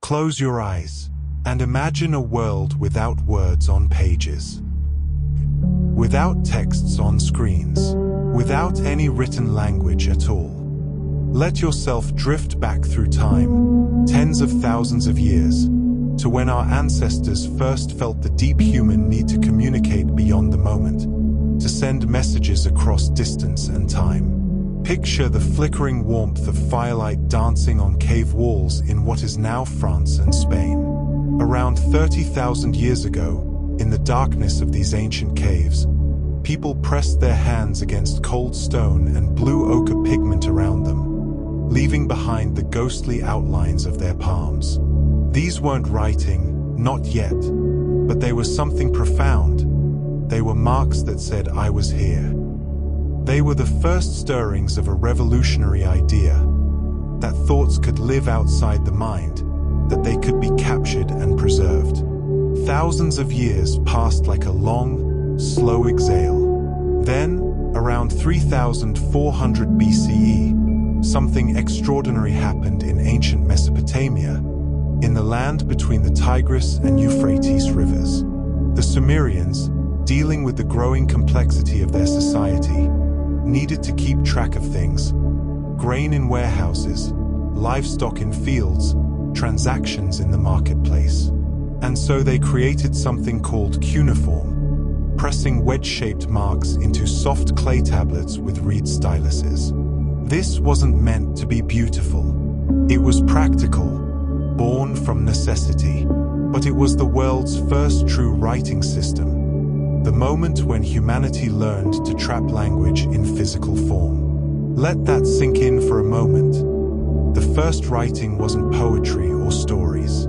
Close your eyes and imagine a world without words on pages, without texts on screens, without any written language at all. Let yourself drift back through time, tens of thousands of years, to when our ancestors first felt the deep human need to communicate beyond the moment, to send messages across distance and time. Picture the flickering warmth of firelight dancing on cave walls in what is now France and Spain. Around 30,000 years ago, in the darkness of these ancient caves, people pressed their hands against cold stone and blue ochre pigment around them, leaving behind the ghostly outlines of their palms. These weren't writing, not yet, but they were something profound. They were marks that said, "I was here." They were the first stirrings of a revolutionary idea, that thoughts could live outside the mind, that they could be captured and preserved. Thousands of years passed like a long, slow exhale. Then, around 3400 BCE, something extraordinary happened in ancient Mesopotamia, in the land between the Tigris and Euphrates rivers. The Sumerians, dealing with the growing complexity of their society, needed to keep track of things: grain in warehouses, livestock in fields, transactions in the marketplace. And so they created something called cuneiform, pressing wedge-shaped marks into soft clay tablets with reed styluses. This wasn't meant to be beautiful. It was practical, born from necessity. But it was the world's first true writing system, the moment when humanity learned to trap language in physical form. Let that sink in for a moment. The first writing wasn't poetry or stories.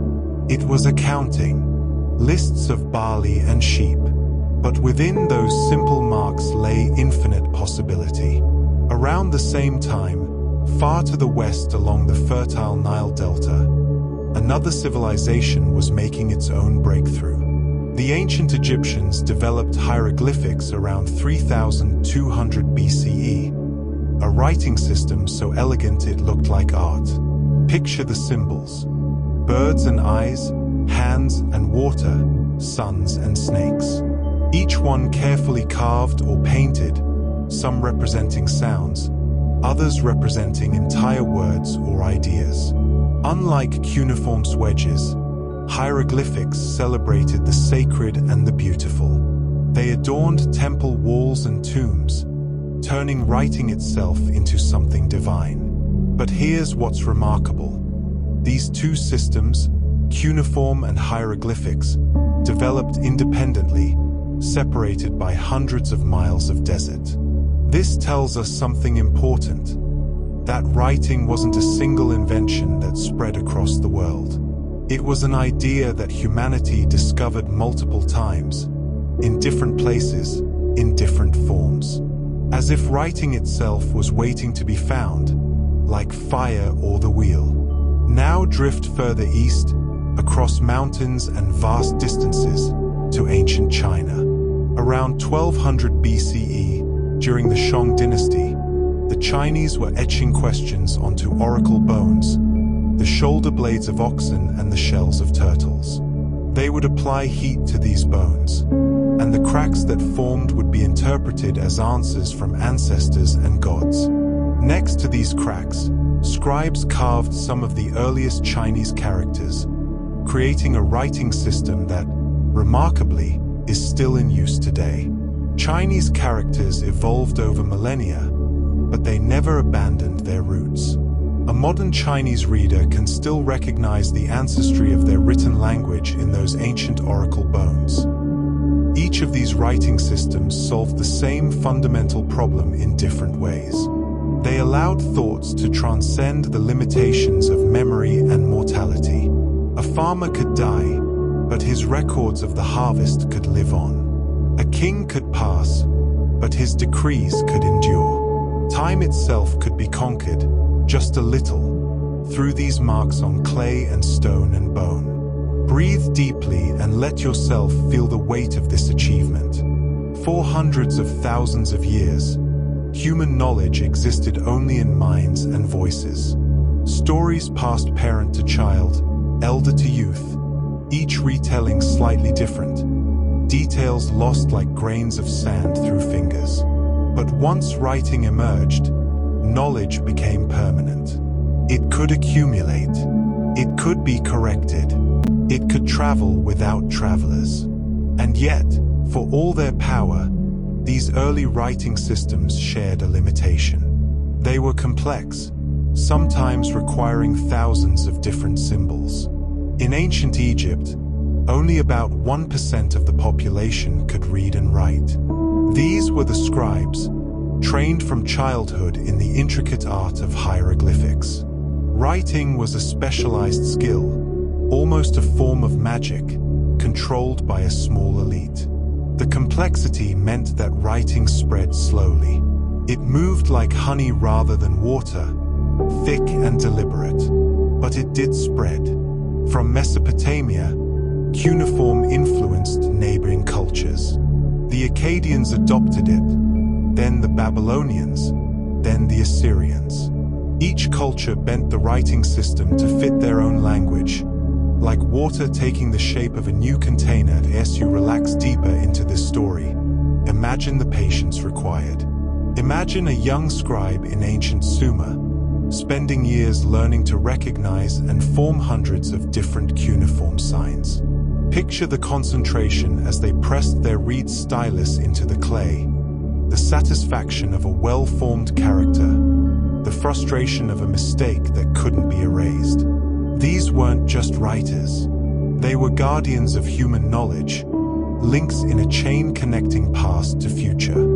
It was accounting, lists of barley and sheep. But within those simple marks lay infinite possibility. Around the same time, far to the west along the fertile Nile Delta, another civilization was making its own breakthrough. The ancient Egyptians developed hieroglyphics around 3200 BCE, a writing system so elegant it looked like art. Picture the symbols: birds and eyes, hands and water, suns and snakes. Each one carefully carved or painted, some representing sounds, others representing entire words or ideas. Unlike cuneiform wedges, hieroglyphics celebrated the sacred and the beautiful. They adorned temple walls and tombs, turning writing itself into something divine. But here's what's remarkable. These two systems, cuneiform and hieroglyphics, developed independently, separated by hundreds of miles of desert. This tells us something important, that writing wasn't a single invention that spread across the world. It was an idea that humanity discovered multiple times, in different places, in different forms. As if writing itself was waiting to be found, like fire or the wheel. Now drift further east, across mountains and vast distances, to ancient China. Around 1200 BCE, during the Shang dynasty, the Chinese were etching questions onto oracle bones, the shoulder blades of oxen and the shells of turtles. They would apply heat to these bones, and the cracks that formed would be interpreted as answers from ancestors and gods. Next to these cracks, scribes carved some of the earliest Chinese characters, creating a writing system that, remarkably, is still in use today. Chinese characters evolved over millennia, but they never abandoned their roots. A modern Chinese reader can still recognize the ancestry of their written language in those ancient oracle bones. Each of these writing systems solved the same fundamental problem in different ways. They allowed thoughts to transcend the limitations of memory and mortality. A farmer could die, but his records of the harvest could live on. A king could pass, but his decrees could endure. Time itself could be conquered, just a little, through these marks on clay and stone and bone. Breathe deeply and let yourself feel the weight of this achievement. For hundreds of thousands of years, human knowledge existed only in minds and voices. Stories passed parent to child, elder to youth, each retelling slightly different, details lost like grains of sand through fingers. But once writing emerged, knowledge became permanent. It could accumulate, it could be corrected, it could travel without travelers. And yet, for all their power, these early writing systems shared a limitation. They were complex, sometimes requiring thousands of different symbols. In ancient Egypt, only about 1% of the population could read and write. These were the scribes, trained from childhood in the intricate art of hieroglyphics. Writing was a specialized skill, almost a form of magic, controlled by a small elite. The complexity meant that writing spread slowly. It moved like honey rather than water, thick and deliberate. But it did spread. From Mesopotamia, cuneiform influenced neighboring cultures. The Akkadians adopted it, then the Babylonians, then the Assyrians. Each culture bent the writing system to fit their own language, like water taking the shape of a new container. As you relax deeper into this story, imagine the patience required. Imagine a young scribe in ancient Sumer, spending years learning to recognize and form hundreds of different cuneiform signs. Picture the concentration as they pressed their reed stylus into the clay, the satisfaction of a well-formed character, the frustration of a mistake that couldn't be erased. These weren't just writers. They were guardians of human knowledge, links in a chain connecting past to future.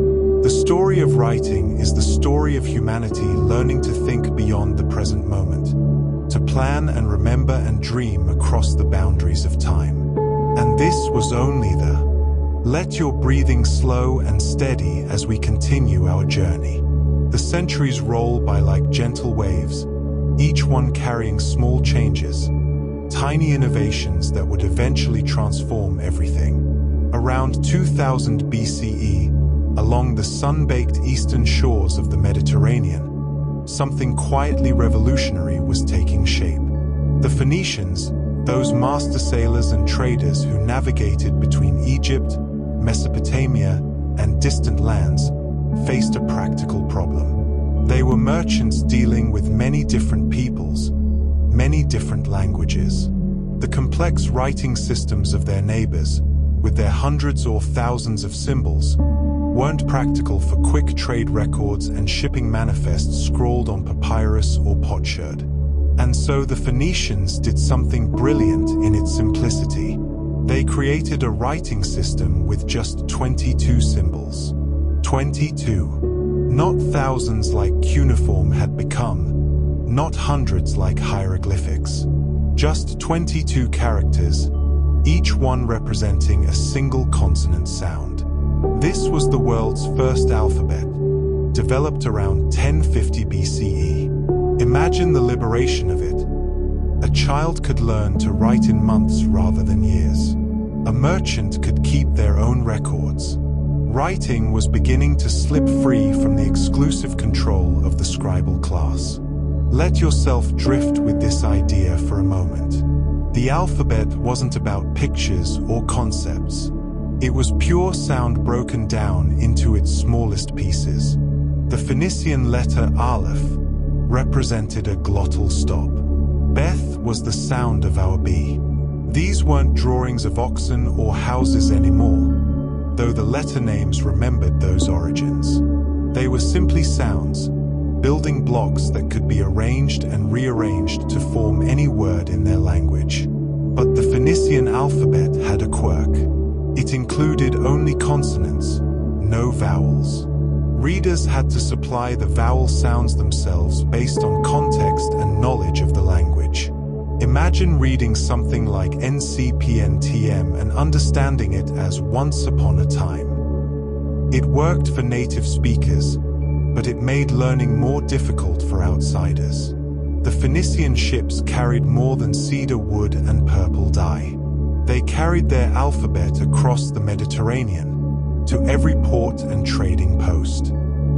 The story of writing is the story of humanity learning to think beyond the present moment, to plan and remember and dream across the boundaries of time. And this was only the let your breathing slow and steady as we continue our journey. The centuries roll by like gentle waves, each one carrying small changes, tiny innovations that would eventually transform everything. Around 2000 BCE, along the sun-baked eastern shores of the Mediterranean, something quietly revolutionary was taking shape. The Phoenicians, those master sailors and traders who navigated between Egypt, Mesopotamia, and distant lands, faced a practical problem. They were merchants dealing with many different peoples, many different languages. The complex writing systems of their neighbors, with their hundreds or thousands of symbols, weren't practical for quick trade records and shipping manifests scrawled on papyrus or potsherd. And so the Phoenicians did something brilliant in its simplicity. They created a writing system with just 22 symbols. 22. Not thousands like cuneiform had become, not hundreds like hieroglyphics. Just 22 characters, each one representing a single consonant sound. This was the world's first alphabet, developed around 1050 BCE. Imagine the liberation of it. A child could learn to write in months rather than years. A merchant could keep their own records. Writing was beginning to slip free from the exclusive control of the scribal class. Let yourself drift with this idea for a moment. The alphabet wasn't about pictures or concepts. It was pure sound broken down into its smallest pieces. The Phoenician letter Aleph represented a glottal stop. Beth was the sound of our B. These weren't drawings of oxen or houses anymore, though the letter names remembered those origins. They were simply sounds, building blocks that could be arranged and rearranged to form any word in their language. But the Phoenician alphabet had a quirk. It included only consonants, no vowels. Readers had to supply the vowel sounds themselves based on context and knowledge of the language. Imagine reading something like NCPNTM and understanding it as once upon a time. It worked for native speakers, but it made learning more difficult for outsiders. The Phoenician ships carried more than cedar wood and purple dye. They carried their alphabet across the Mediterranean, to every port and trading post.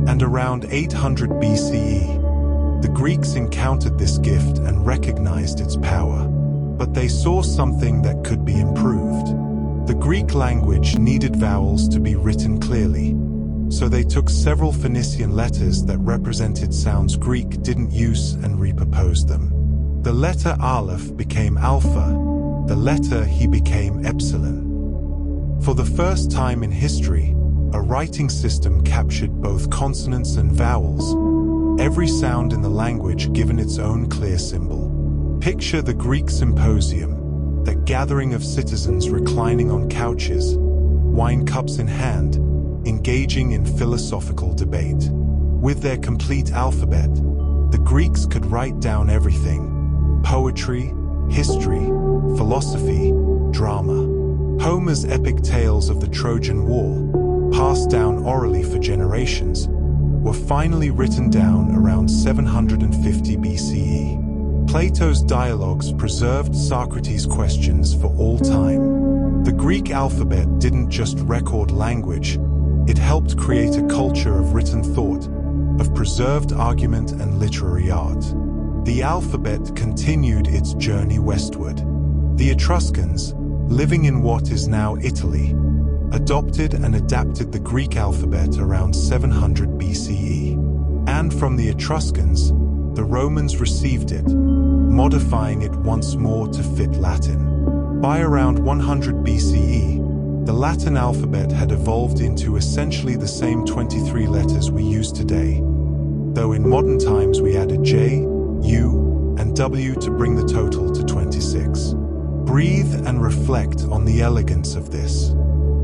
And around 800 BCE, the Greeks encountered this gift and recognized its power. But they saw something that could be improved. The Greek language needed vowels to be written clearly, so they took several Phoenician letters that represented sounds Greek didn't use and repurposed them. The letter Aleph became Alpha, the letter He became Epsilon. For the first time in history, a writing system captured both consonants and vowels, every sound in the language given its own clear symbol. Picture the Greek symposium, that gathering of citizens reclining on couches, wine cups in hand, engaging in philosophical debate. With their complete alphabet, the Greeks could write down everything: poetry, history, philosophy, drama. Homer's epic tales of the Trojan War, passed down orally for generations, were finally written down around 750 BCE. Plato's dialogues preserved Socrates' questions for all time. The Greek alphabet didn't just record language, it helped create a culture of written thought, of preserved argument and literary art. The alphabet continued its journey westward. The Etruscans, living in what is now Italy, adopted and adapted the Greek alphabet around 700 BCE. And from the Etruscans, the Romans received it, modifying it once more to fit Latin. By around 100 BCE, the Latin alphabet had evolved into essentially the same 23 letters we use today, though in modern times we added J, U, and W to bring the total to 26. Breathe and reflect on the elegance of this.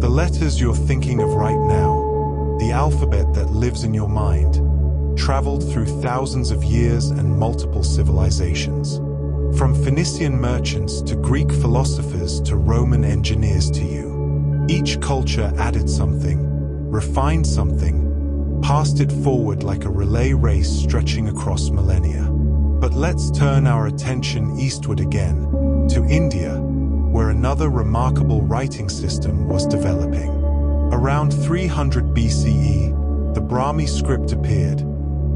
The letters you're thinking of right now, the alphabet that lives in your mind, traveled through thousands of years and multiple civilizations. From Phoenician merchants to Greek philosophers to Roman engineers to you. Each culture added something, refined something, passed it forward like a relay race stretching across millennia. But let's turn our attention eastward again, to India, where another remarkable writing system was developing. Around 300 BCE, the Brahmi script appeared,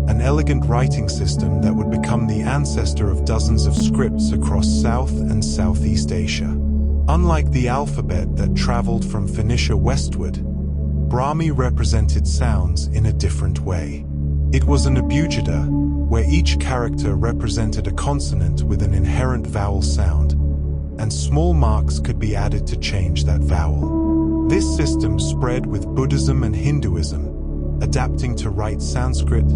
an elegant writing system that would become the ancestor of dozens of scripts across South and Southeast Asia. Unlike the alphabet that traveled from Phoenicia westward, Brahmi represented sounds in a different way. It was an abugida, where each character represented a consonant with an inherent vowel sound, and small marks could be added to change that vowel. This system spread with Buddhism and Hinduism, adapting to write Sanskrit,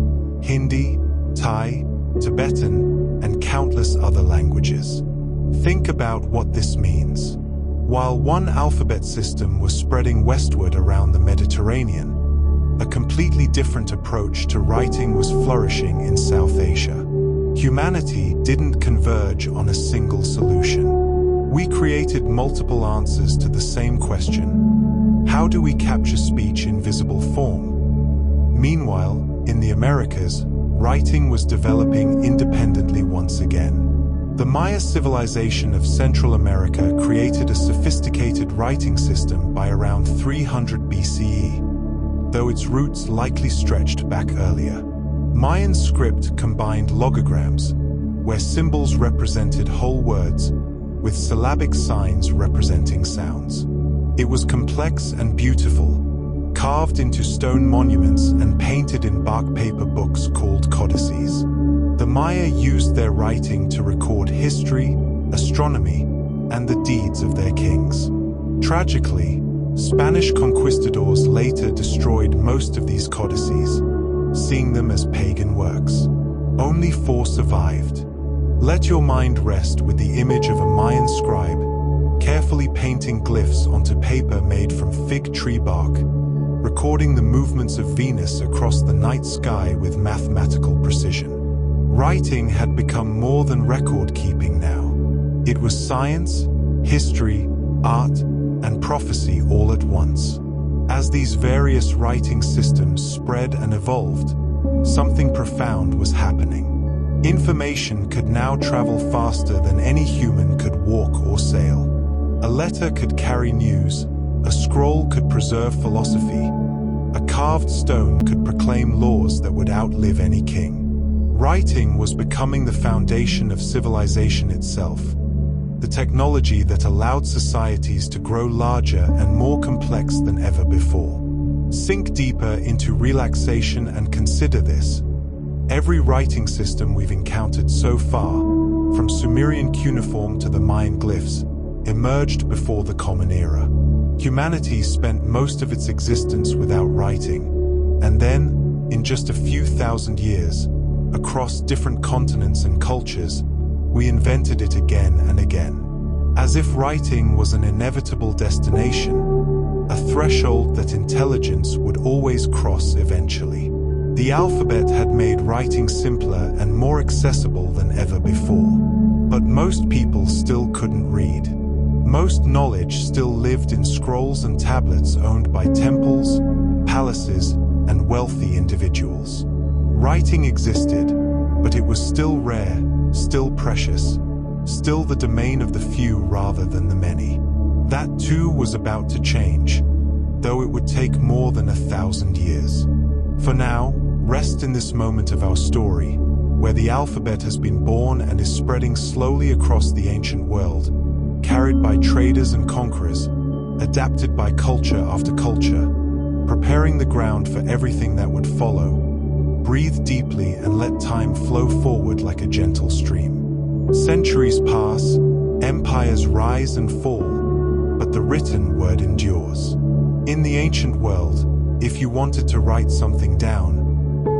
Hindi, Thai, Tibetan, and countless other languages. Think about what this means. While one alphabet system was spreading westward around the Mediterranean, a completely different approach to writing was flourishing in South Asia. Humanity didn't converge on a single solution. We created multiple answers to the same question: how do we capture speech in visible form? Meanwhile, in the Americas, writing was developing independently once again. The Maya civilization of Central America created a sophisticated writing system by around 300 BCE, though its roots likely stretched back earlier. Mayan script combined logograms, where symbols represented whole words, with syllabic signs representing sounds. It was complex and beautiful, carved into stone monuments and painted in bark paper books called codices. The Maya used their writing to record history, astronomy, and the deeds of their kings. Tragically, Spanish conquistadors later destroyed most of these codices, seeing them as pagan works. Only 4 survived. Let your mind rest with the image of a Mayan scribe, carefully painting glyphs onto paper made from fig tree bark, recording the movements of Venus across the night sky with mathematical precision. Writing had become more than record-keeping now. It was science, history, art, and prophecy all at once. As these various writing systems spread and evolved, something profound was happening. Information could now travel faster than any human could walk or sail. A letter could carry news, a scroll could preserve philosophy, a carved stone could proclaim laws that would outlive any king. Writing was becoming the foundation of civilization itself, the technology that allowed societies to grow larger and more complex than ever before. Sink deeper into relaxation and consider this. Every writing system we've encountered so far, from Sumerian cuneiform to the Mayan glyphs, emerged before the Common Era. Humanity spent most of its existence without writing, and then, in just a few thousand years, across different continents and cultures, we invented it again and again. As if writing was an inevitable destination, a threshold that intelligence would always cross eventually. The alphabet had made writing simpler and more accessible than ever before. But most people still couldn't read. Most knowledge still lived in scrolls and tablets owned by temples, palaces, and wealthy individuals. Writing existed, but it was still rare, still precious, still the domain of the few rather than the many. That too was about to change, though it would take more than 1,000 years. For now, rest in this moment of our story, where the alphabet has been born and is spreading slowly across the ancient world, carried by traders and conquerors, adapted by culture after culture, preparing the ground for everything that would follow. Breathe deeply and let time flow forward like a gentle stream. Centuries pass, empires rise and fall, but the written word endures. In the ancient world, if you wanted to write something down,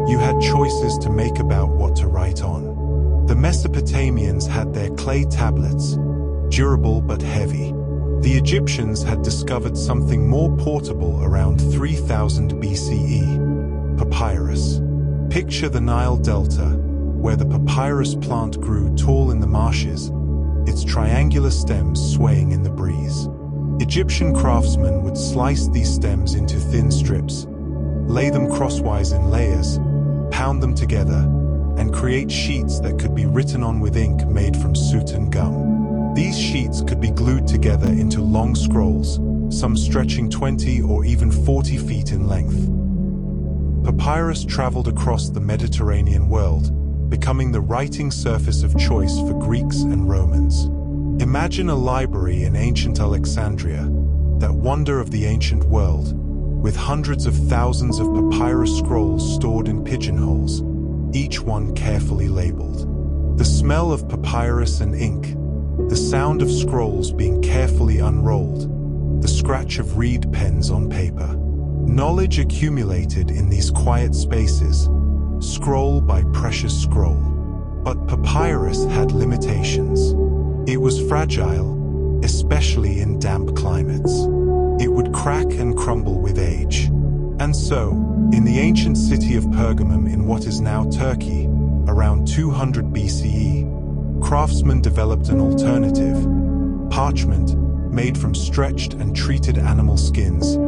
you had choices to make about what to write on. The Mesopotamians had their clay tablets, durable but heavy. The Egyptians had discovered something more portable around 3000 BCE, papyrus. Picture the Nile Delta, where the papyrus plant grew tall in the marshes, its triangular stems swaying in the breeze. Egyptian craftsmen would slice these stems into thin strips, lay them crosswise in layers, pound them together, and create sheets that could be written on with ink made from soot and gum. These sheets could be glued together into long scrolls, some stretching 20 or even 40 feet in length. Papyrus traveled across the Mediterranean world, becoming the writing surface of choice for Greeks and Romans. Imagine a library in ancient Alexandria, that wonder of the ancient world, with hundreds of thousands of papyrus scrolls stored in pigeonholes, each one carefully labeled. The smell of papyrus and ink, the sound of scrolls being carefully unrolled, the scratch of reed pens on paper. Knowledge accumulated in these quiet spaces, scroll by precious scroll. But papyrus had limitations. It was fragile, especially in damp climates. It would crack and crumble with age. And so, in the ancient city of Pergamum in what is now Turkey, around 200 BCE, craftsmen developed an alternative: parchment made from stretched and treated animal skins,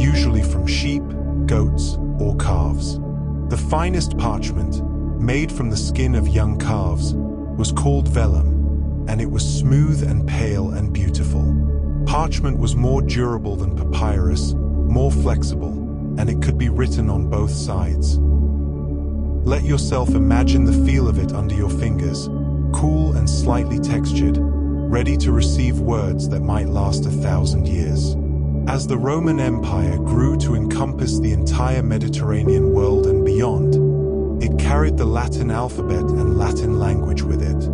usually from sheep, goats, or calves. The finest parchment, made from the skin of young calves, was called vellum, and it was smooth and pale and beautiful. Parchment was more durable than papyrus, more flexible, and it could be written on both sides. Let yourself imagine the feel of it under your fingers, cool and slightly textured, ready to receive words that might last 1,000 years. As the Roman Empire grew to encompass the entire Mediterranean world and beyond, it carried the Latin alphabet and Latin language with it.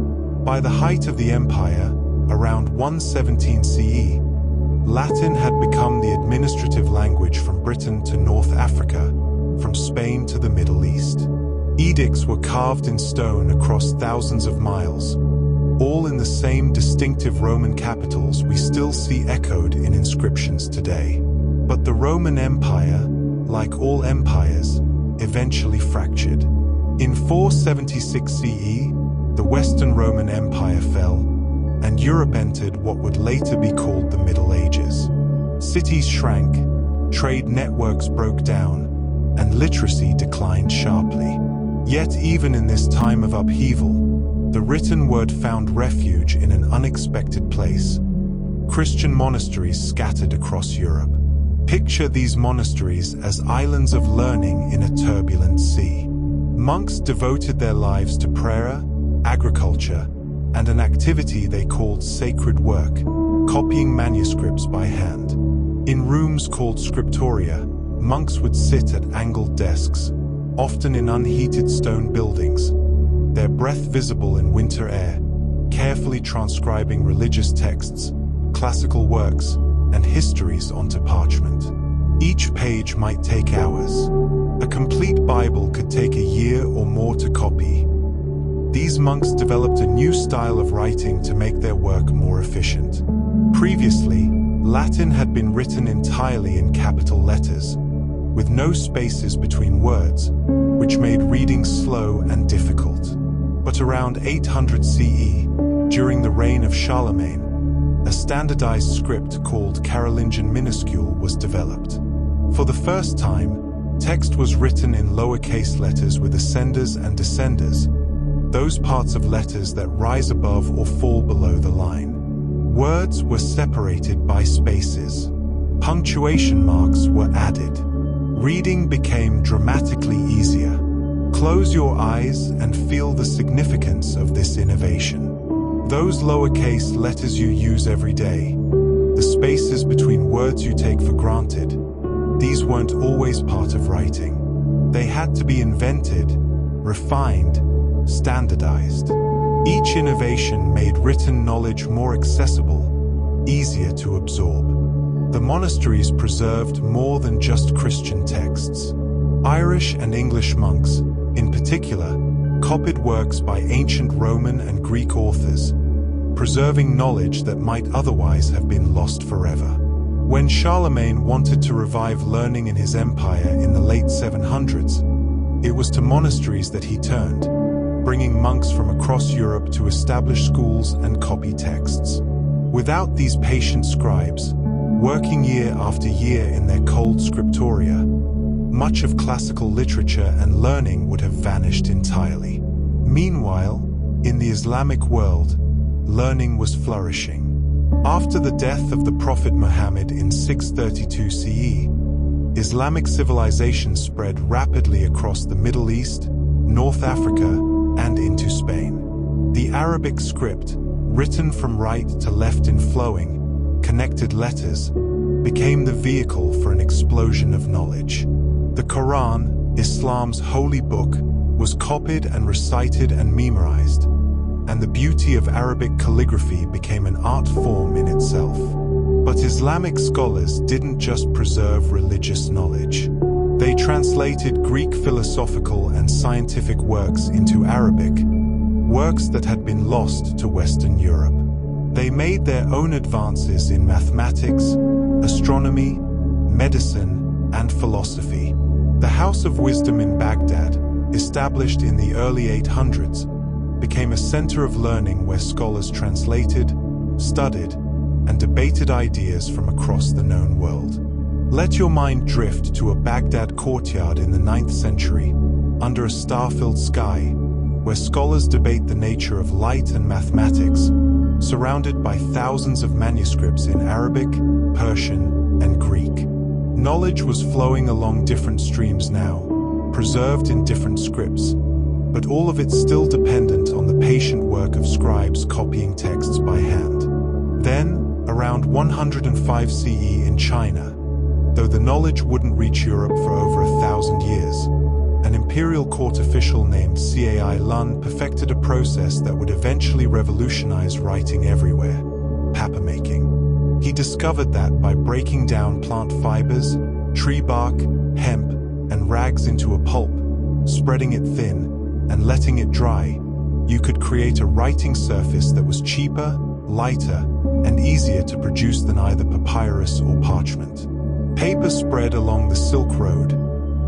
By the height of the empire, around 117 CE, Latin had become the administrative language from Britain to North Africa, from Spain to the Middle East. Edicts were carved in stone across thousands of miles, all in the same distinctive Roman capitals we still see echoed in inscriptions today. But the Roman Empire, like all empires, eventually fractured. In 476 CE, the Western Roman Empire fell, and Europe entered what would later be called the Middle Ages. Cities shrank, trade networks broke down, and literacy declined sharply. Yet even in this time of upheaval, the written word found refuge in an unexpected place: Christian monasteries scattered across Europe. Picture these monasteries as islands of learning in a turbulent sea. Monks devoted their lives to prayer, agriculture, and an activity they called sacred work, copying manuscripts by hand. In rooms called scriptoria, monks would sit at angled desks, often in unheated stone buildings, their breath visible in winter air, carefully transcribing religious texts, classical works, and histories onto parchment. Each page might take hours. A complete Bible could take a year or more to copy. These monks developed a new style of writing to make their work more efficient. Previously, Latin had been written entirely in capital letters, with no spaces between words, which made reading slow and difficult. But around 800 CE, during the reign of Charlemagne, a standardized script called Carolingian minuscule was developed. For the first time, text was written in lowercase letters with ascenders and descenders, those parts of letters that rise above or fall below the line. Words were separated by spaces. Punctuation marks were added. Reading became dramatically easier. Close your eyes and feel the significance of this innovation. Those lowercase letters you use every day, the spaces between words you take for granted, these weren't always part of writing. They had to be invented, refined, standardized. Each innovation made written knowledge more accessible, easier to absorb. The monasteries preserved more than just Christian texts. Irish and English monks, in particular, copied works by ancient Roman and Greek authors, preserving knowledge that might otherwise have been lost forever. When Charlemagne wanted to revive learning in his empire in the late 700s, it was to monasteries that he turned, bringing monks from across Europe to establish schools and copy texts. Without these patient scribes, working year after year in their cold scriptoria, much of classical literature and learning would have vanished entirely. Meanwhile, in the Islamic world, learning was flourishing. After the death of the Prophet Muhammad in 632 CE, Islamic civilization spread rapidly across the Middle East, North Africa, and into Spain. The Arabic script, written from right to left in flowing, connected letters, became the vehicle for an explosion of knowledge. The Quran, Islam's holy book, was copied and recited and memorized, and the beauty of Arabic calligraphy became an art form in itself. But Islamic scholars didn't just preserve religious knowledge. They translated Greek philosophical and scientific works into Arabic, works that had been lost to Western Europe. They made their own advances in mathematics, astronomy, medicine, and philosophy. The House of Wisdom in Baghdad, established in the early 800s, became a center of learning where scholars translated, studied, and debated ideas from across the known world. Let your mind drift to a Baghdad courtyard in the 9th century, under a star-filled sky, where scholars debate the nature of light and mathematics, surrounded by thousands of manuscripts in Arabic, Persian, and Greek. Knowledge was flowing along different streams now, preserved in different scripts, but all of it still dependent on the patient work of scribes copying texts by hand. Then, around 105 CE in China, though the knowledge wouldn't reach Europe for over 1,000 years, an imperial court official named Cai Lun perfected a process that would eventually revolutionize writing everywhere: papermaking. He discovered that by breaking down plant fibers, tree bark, hemp, and rags into a pulp, spreading it thin, and letting it dry, you could create a writing surface that was cheaper, lighter, and easier to produce than either papyrus or parchment. Paper spread along the Silk Road,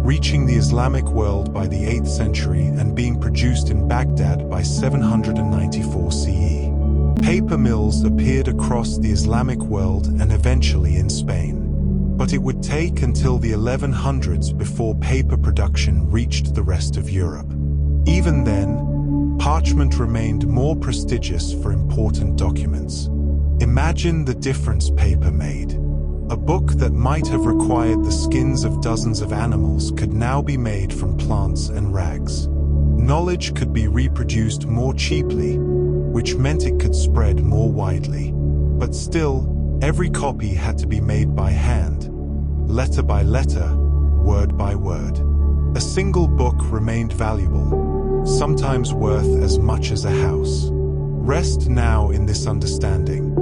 reaching the Islamic world by the 8th century and being produced in Baghdad by 794 CE. Paper mills appeared across the Islamic world and eventually in Spain. But it would take until the 1100s before paper production reached the rest of Europe. Even then, parchment remained more prestigious for important documents. Imagine the difference paper made. A book that might have required the skins of dozens of animals could now be made from plants and rags. Knowledge could be reproduced more cheaply, which meant it could spread more widely. But still, every copy had to be made by hand, letter by letter, word by word. A single book remained valuable, sometimes worth as much as a house. Rest now in this understanding.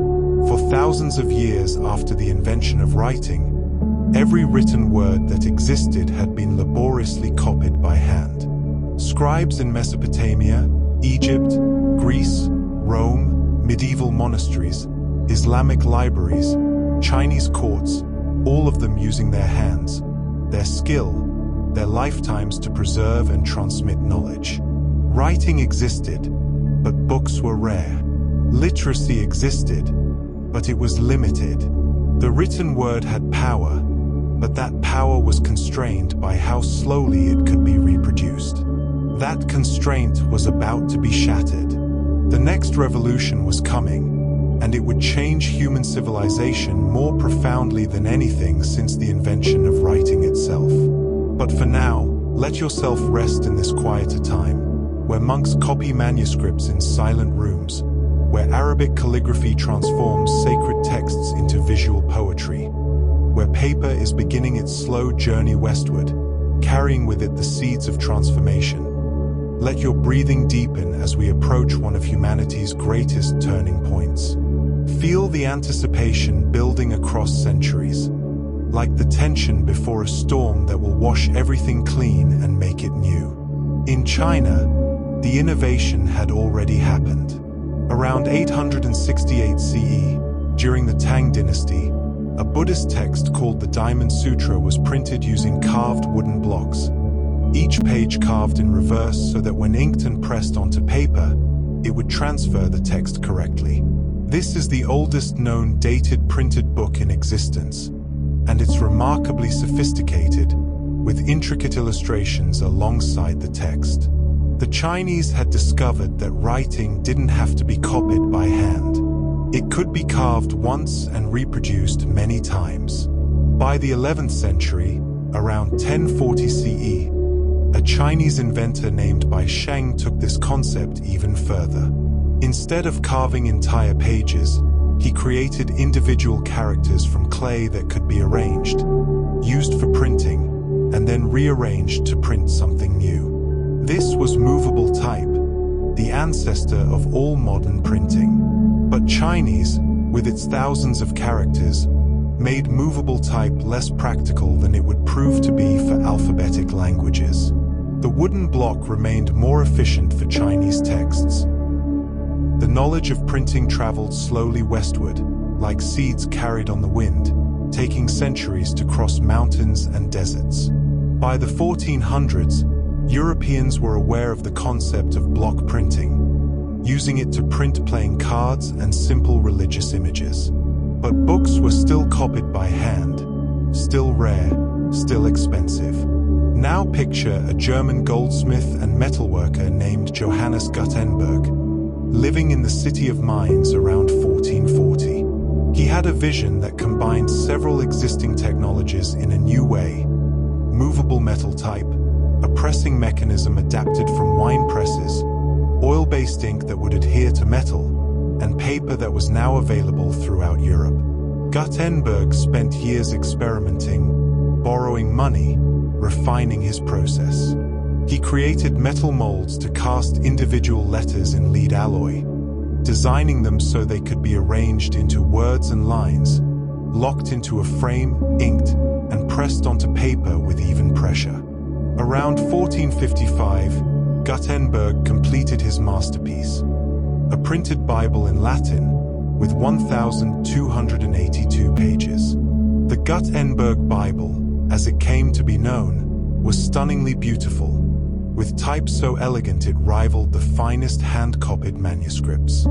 For thousands of years after the invention of writing, every written word that existed had been laboriously copied by hand. Scribes in Mesopotamia, Egypt, Greece, Rome, medieval monasteries, Islamic libraries, Chinese courts, all of them using their hands, their skill, their lifetimes to preserve and transmit knowledge. Writing existed, but books were rare. Literacy existed, but it was limited. The written word had power, but that power was constrained by how slowly it could be reproduced. That constraint was about to be shattered. The next revolution was coming, and it would change human civilization more profoundly than anything since the invention of writing itself. But for now, let yourself rest in this quieter time, where monks copy manuscripts in silent rooms, where Arabic calligraphy transforms sacred texts into visual poetry, where paper is beginning its slow journey westward, carrying with it the seeds of transformation. Let your breathing deepen as we approach one of humanity's greatest turning points. Feel the anticipation building across centuries, like the tension before a storm that will wash everything clean and make it new. In China, the innovation had already happened. Around 868 CE, during the Tang dynasty, a Buddhist text called the Diamond Sutra was printed using carved wooden blocks, each page carved in reverse so that when inked and pressed onto paper, it would transfer the text correctly. This is the oldest known dated printed book in existence, and it's remarkably sophisticated, with intricate illustrations alongside the text. The Chinese had discovered that writing didn't have to be copied by hand. It could be carved once and reproduced many times. By the 11th century, around 1040 CE, a Chinese inventor named Bai Sheng took this concept even further. Instead of carving entire pages, he created individual characters from clay that could be arranged, used for printing, and then rearranged to print something new. This was movable type, the ancestor of all modern printing. But Chinese, with its thousands of characters, made movable type less practical than it would prove to be for alphabetic languages. The wooden block remained more efficient for Chinese texts. The knowledge of printing traveled slowly westward, like seeds carried on the wind, taking centuries to cross mountains and deserts. By the 1400s, Europeans were aware of the concept of block printing, using it to print playing cards and simple religious images. But books were still copied by hand, still rare, still expensive. Now picture a German goldsmith and metalworker named Johannes Gutenberg, living in the city of Mainz around 1440. He had a vision that combined several existing technologies in a new way: movable metal type, a pressing mechanism adapted from wine presses, oil-based ink that would adhere to metal, and paper that was now available throughout Europe. Gutenberg spent years experimenting, borrowing money, refining his process. He created metal molds to cast individual letters in lead alloy, designing them so they could be arranged into words and lines, locked into a frame, inked, and pressed onto paper with even pressure. Around 1455, Gutenberg completed his masterpiece, a printed Bible in Latin with 1,282 pages. The Gutenberg Bible, as it came to be known, was stunningly beautiful, with type so elegant it rivaled the finest hand-copied manuscripts.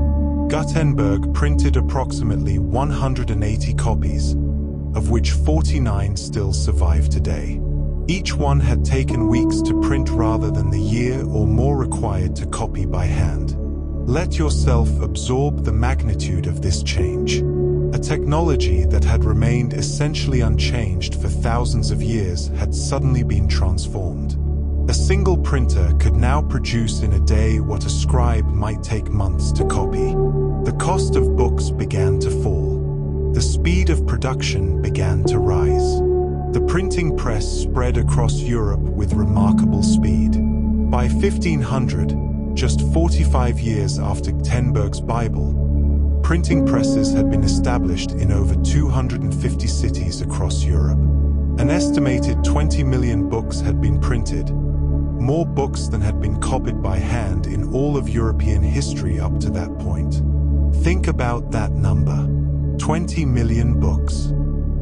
Gutenberg printed approximately 180 copies, of which 49 still survive today. Each one had taken weeks to print rather than the year or more required to copy by hand. Let yourself absorb the magnitude of this change. A technology that had remained essentially unchanged for thousands of years had suddenly been transformed. A single printer could now produce in a day what a scribe might take months to copy. The cost of books began to fall. The speed of production began to rise. The printing press spread across Europe with remarkable speed. By 1500, just 45 years after Gutenberg's Bible, printing presses had been established in over 250 cities across Europe. An estimated 20 million books had been printed, more books than had been copied by hand in all of European history up to that point. Think about that number. 20 million books.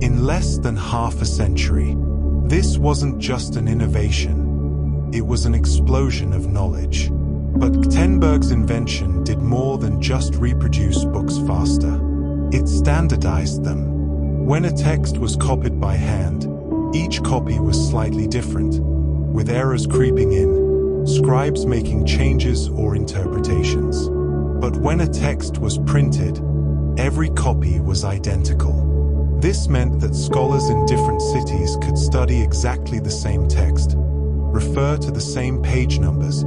In less than half a century. This wasn't just an innovation. It was an explosion of knowledge. But Gutenberg's invention did more than just reproduce books faster. It standardized them. When a text was copied by hand, each copy was slightly different, with errors creeping in, scribes making changes or interpretations. But when a text was printed, every copy was identical. This meant that scholars in different cities could study exactly the same text, refer to the same page numbers,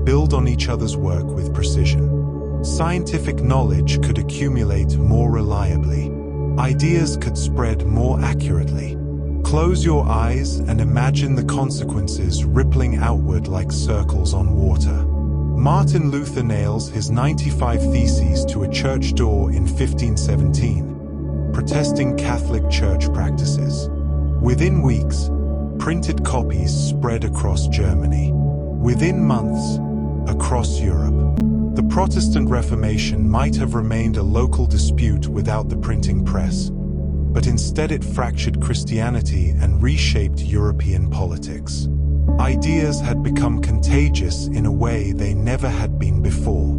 build on each other's work with precision. Scientific knowledge could accumulate more reliably. Ideas could spread more accurately. Close your eyes and imagine the consequences rippling outward like circles on water. Martin Luther nails his 95 Theses to a church door in 1517, protesting Catholic Church practices. Within weeks, printed copies spread across Germany. Within months, across Europe. The Protestant Reformation might have remained a local dispute without the printing press, but instead it fractured Christianity and reshaped European politics. Ideas had become contagious in a way they never had been before.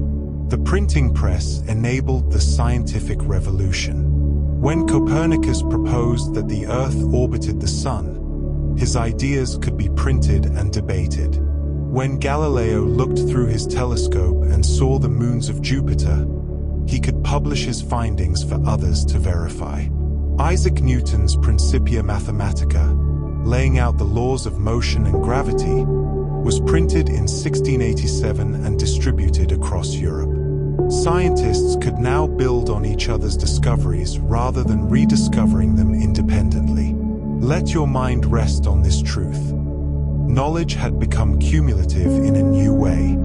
The printing press enabled the scientific revolution. When Copernicus proposed that the Earth orbited the Sun, his ideas could be printed and debated. When Galileo looked through his telescope and saw the moons of Jupiter, he could publish his findings for others to verify. Isaac Newton's Principia Mathematica, laying out the laws of motion and gravity, was printed in 1687 and distributed across Europe. Scientists could now build on each other's discoveries rather than rediscovering them independently. Let your mind rest on this truth. Knowledge had become cumulative in a new way.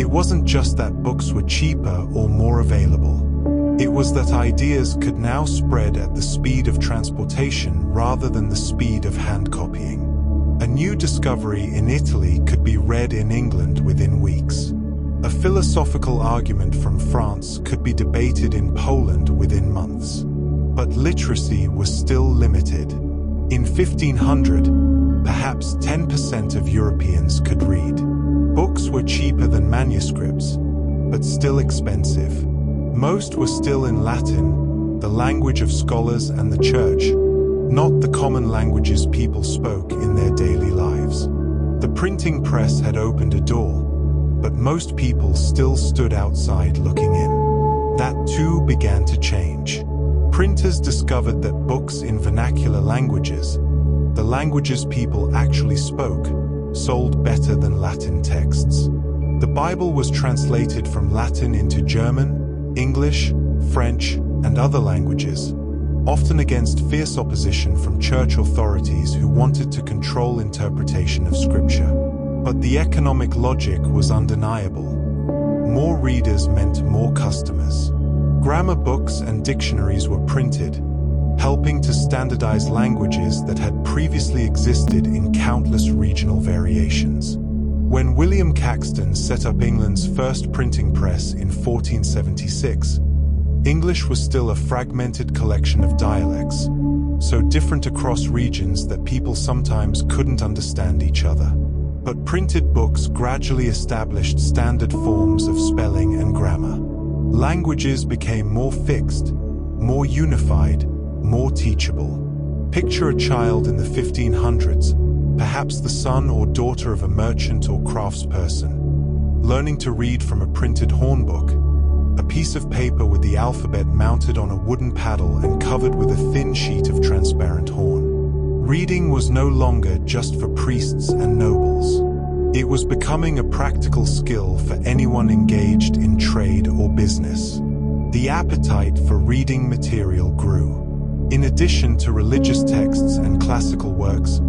It wasn't just that books were cheaper or more available. It was that ideas could now spread at the speed of transportation rather than the speed of hand copying. A new discovery in Italy could be read in England within weeks. A philosophical argument from France could be debated in Poland within months. But literacy was still limited. In 1500, perhaps 10% of Europeans could read. Books were cheaper than manuscripts, but still expensive. Most were still in Latin, the language of scholars and the church, not the common languages people spoke in their daily lives. The printing press had opened a door, but most people still stood outside looking in. That too began to change. Printers discovered that books in vernacular languages, the languages people actually spoke, sold better than Latin texts. The Bible was translated from Latin into German, English, French, and other languages, often against fierce opposition from church authorities who wanted to control interpretation of Scripture. But the economic logic was undeniable. More readers meant more customers. Grammar books and dictionaries were printed, helping to standardize languages that had previously existed in countless regional variations. When William Caxton set up England's first printing press in 1476, English was still a fragmented collection of dialects, so different across regions that people sometimes couldn't understand each other. But printed books gradually established standard forms of spelling and grammar. Languages became more fixed, more unified, more teachable. Picture a child in the 1500s, perhaps the son or daughter of a merchant or craftsperson, learning to read from a printed hornbook, a piece of paper with the alphabet mounted on a wooden paddle and covered with a thin sheet of transparent horn. Reading was no longer just for priests and nobles. It was becoming a practical skill for anyone engaged in trade or business. The appetite for reading material grew. In addition to religious texts and classical works,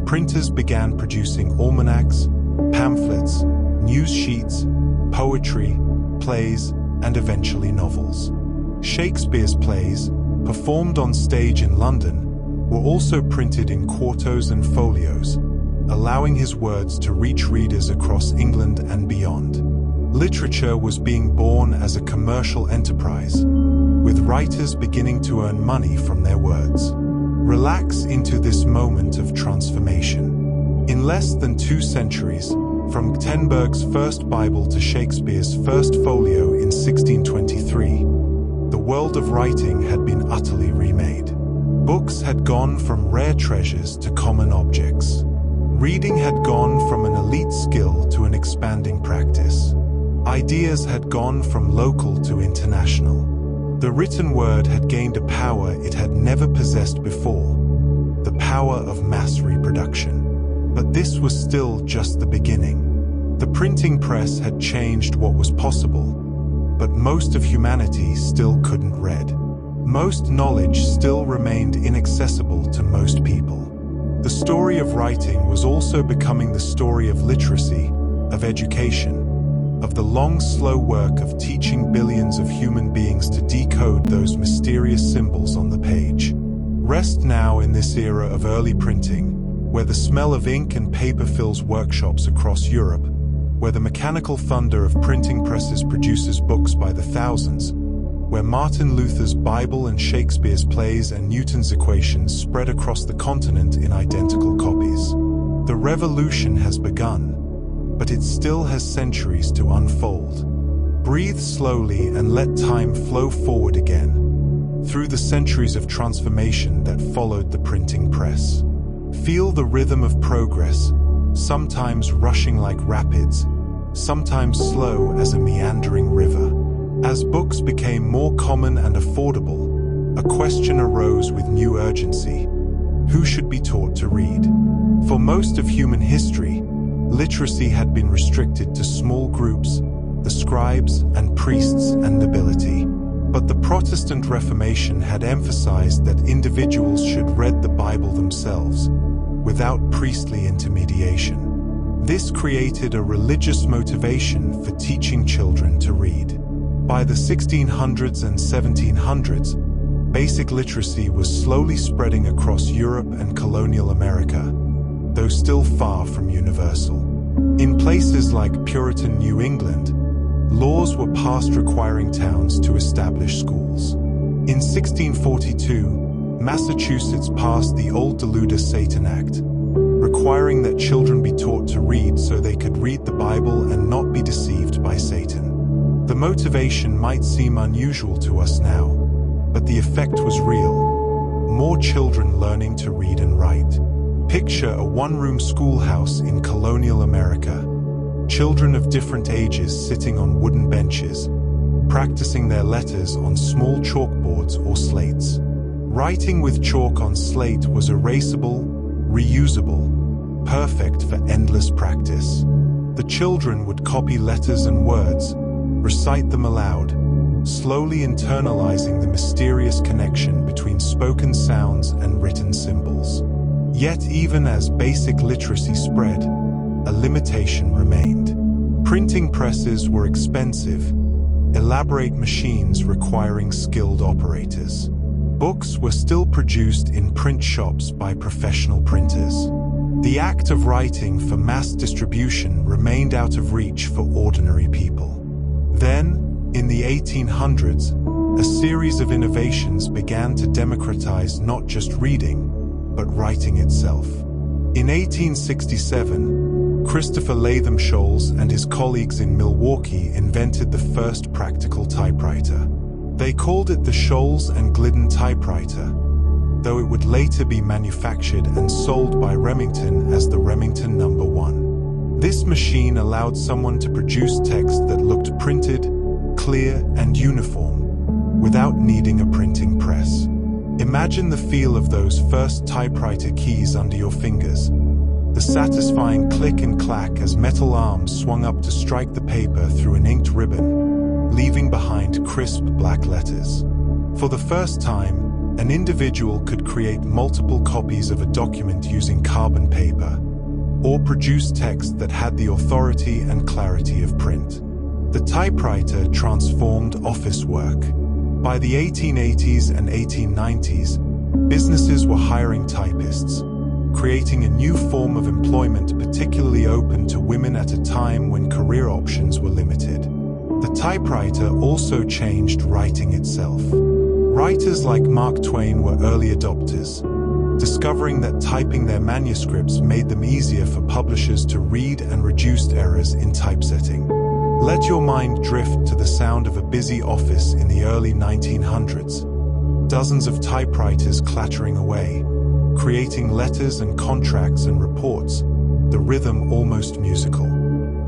printers began producing almanacs, pamphlets, news sheets, poetry, plays, and eventually novels. Shakespeare's plays, performed on stage in London, were also printed in quartos and folios, allowing his words to reach readers across England and beyond. Literature was being born as a commercial enterprise, with writers beginning to earn money from their words. Relax into this moment of transformation. In less than 2 centuries, from Gutenberg's first Bible to Shakespeare's first folio in 1623, the world of writing had been utterly remade. Books had gone from rare treasures to common objects. Reading had gone from an elite skill to an expanding practice. Ideas had gone from local to international. The written word had gained a power it had never possessed before, the power of mass reproduction. But this was still just the beginning. The printing press had changed what was possible, but most of humanity still couldn't read. Most knowledge still remained inaccessible to most people. The story of writing was also becoming the story of literacy, of education, of the long, slow work of teaching billions of human beings to decode those mysterious symbols on the page. Rest now in this era of early printing, where the smell of ink and paper fills workshops across Europe, where the mechanical thunder of printing presses produces books by the thousands, where Martin Luther's Bible and Shakespeare's plays and Newton's equations spread across the continent in identical copies. The revolution has begun, but it still has centuries to unfold. Breathe slowly and let time flow forward again, through the centuries of transformation that followed the printing press. Feel the rhythm of progress, sometimes rushing like rapids, sometimes slow as a meandering river. As books became more common and affordable, a question arose with new urgency: who should be taught to read? For most of human history, literacy had been restricted to small groups, the scribes and priests and nobility. But the Protestant Reformation had emphasized that individuals should read the Bible themselves, without priestly intermediation. This created a religious motivation for teaching children to read. By the 1600s and 1700s, basic literacy was slowly spreading across Europe and colonial America, though still far from universal. In places like Puritan New England, laws were passed requiring towns to establish schools. In 1642, Massachusetts passed the Old Deluder Satan Act, requiring that children be taught to read so they could read the Bible and not be deceived by Satan. The motivation might seem unusual to us now, but the effect was real. More children learning to read and write. Picture a one-room schoolhouse in colonial America. Children of different ages sitting on wooden benches, practicing their letters on small chalkboards or slates. Writing with chalk on slate was erasable, reusable, perfect for endless practice. The children would copy letters and words, recite them aloud, slowly internalizing the mysterious connection between spoken sounds and written symbols. Yet even as basic literacy spread, a limitation remained. Printing presses were expensive, elaborate machines requiring skilled operators. Books were still produced in print shops by professional printers. The act of writing for mass distribution remained out of reach for ordinary people. Then, in the 1800s, a series of innovations began to democratize not just reading, but writing itself. In 1867, Christopher Latham Sholes and his colleagues in Milwaukee invented the first practical typewriter. They called it the Sholes and Glidden typewriter, though it would later be manufactured and sold by Remington as the Remington No. 1. This machine allowed someone to produce text that looked printed, clear, and uniform, without needing a printing press. Imagine the feel of those first typewriter keys under your fingers, the satisfying click and clack as metal arms swung up to strike the paper through an inked ribbon, leaving behind crisp black letters. For the first time, an individual could create multiple copies of a document using carbon paper, or produce text that had the authority and clarity of print. The typewriter transformed office work. By the 1880s and 1890s, businesses were hiring typists, creating a new form of employment particularly open to women at a time when career options were limited. The typewriter also changed writing itself. Writers like Mark Twain were early adopters, discovering that typing their manuscripts made them easier for publishers to read and reduced errors in typesetting. Let your mind drift to the sound of a busy office in the early 1900s. Dozens of typewriters clattering away, creating letters and contracts and reports, the rhythm almost musical.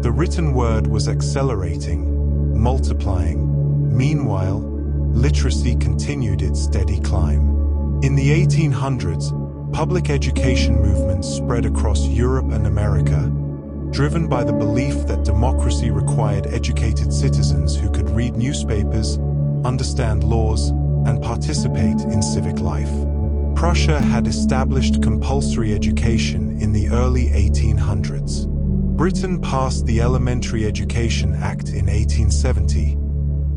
The written word was accelerating, multiplying. Meanwhile, literacy continued its steady climb. In the 1800s, public education movements spread across Europe and America, driven by the belief that democracy required educated citizens who could read newspapers, understand laws, and participate in civic life. Prussia had established compulsory education in the early 1800s. Britain passed the Elementary Education Act in 1870,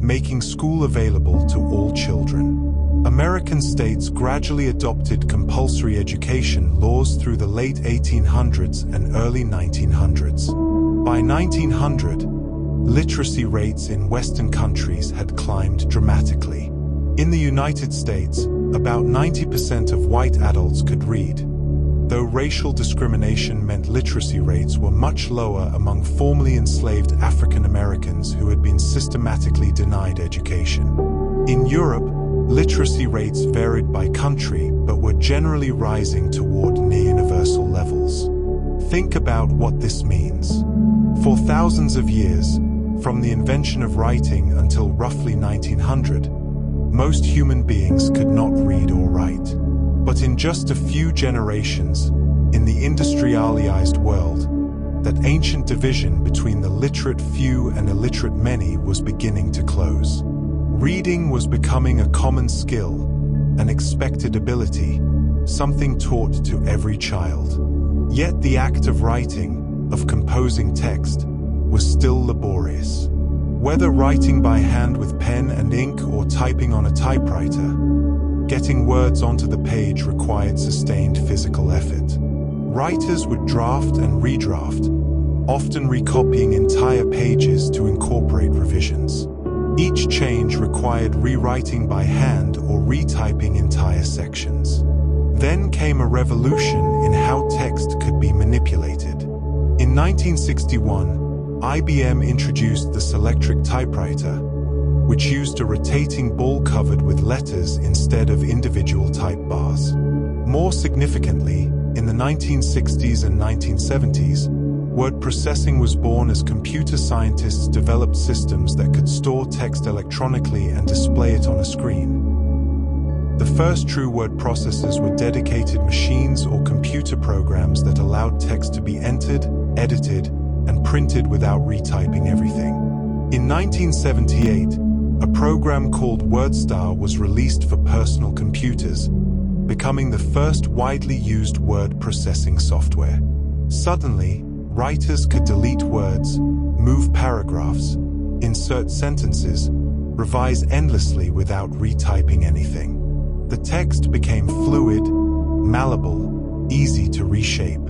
making school available to all children. American states gradually adopted compulsory education laws through the late 1800s and early 1900s. By 1900, literacy rates in Western countries had climbed dramatically. In the United States, about 90% of white adults could read, though racial discrimination meant literacy rates were much lower among formerly enslaved African Americans who had been systematically denied education. In Europe, literacy rates varied by country but were generally rising toward near-universal levels. Think about what this means. For thousands of years, from the invention of writing until roughly 1900, most human beings could not read or write. But in just a few generations, in the industrialized world, that ancient division between the literate few and illiterate many was beginning to close. Reading was becoming a common skill, an expected ability, something taught to every child. Yet the act of writing, of composing text, was still laborious. Whether writing by hand with pen and ink or typing on a typewriter, getting words onto the page required sustained physical effort. Writers would draft and redraft, often recopying entire pages to incorporate revisions. Each change required rewriting by hand or retyping entire sections. Then came a revolution in how text could be manipulated. In 1961, IBM introduced the Selectric typewriter, which used a rotating ball covered with letters instead of individual type bars. More significantly, in the 1960s and 1970s, word processing was born as computer scientists developed systems that could store text electronically and display it on a screen. The first true word processors were dedicated machines or computer programs that allowed text to be entered, edited, and printed without retyping everything. In 1978, a program called WordStar was released for personal computers, becoming the first widely used word processing software. Suddenly, writers could delete words, move paragraphs, insert sentences, revise endlessly without retyping anything. The text became fluid, malleable, easy to reshape.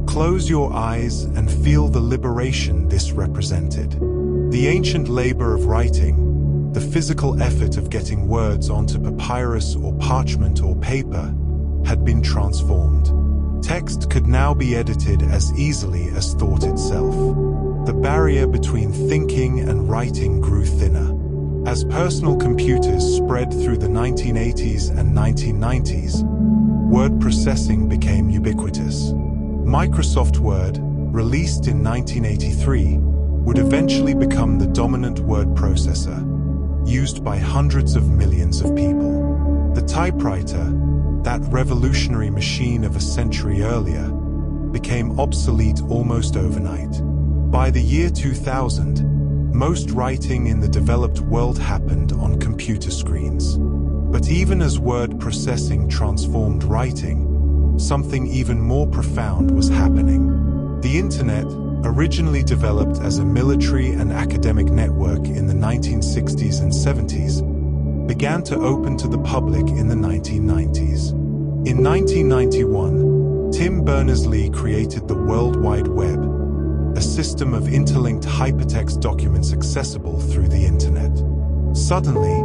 Close your eyes and feel the liberation this represented. The ancient labor of writing, the physical effort of getting words onto papyrus or parchment or paper, had been transformed. Text could now be edited as easily as thought itself. The barrier between thinking and writing grew thinner. As personal computers spread through the 1980s and 1990s, word processing became ubiquitous. Microsoft Word, released in 1983, would eventually become the dominant word processor, used by hundreds of millions of people. The typewriter, that revolutionary machine of a century earlier, became obsolete almost overnight. By the year 2000, most writing in the developed world happened on computer screens. But even as word processing transformed writing, something even more profound was happening. The internet, originally developed as a military and academic network in the 1960s and 70s, began to open to the public in the 1990s. In 1991, Tim Berners-Lee created the World Wide Web, a system of interlinked hypertext documents accessible through the internet. Suddenly,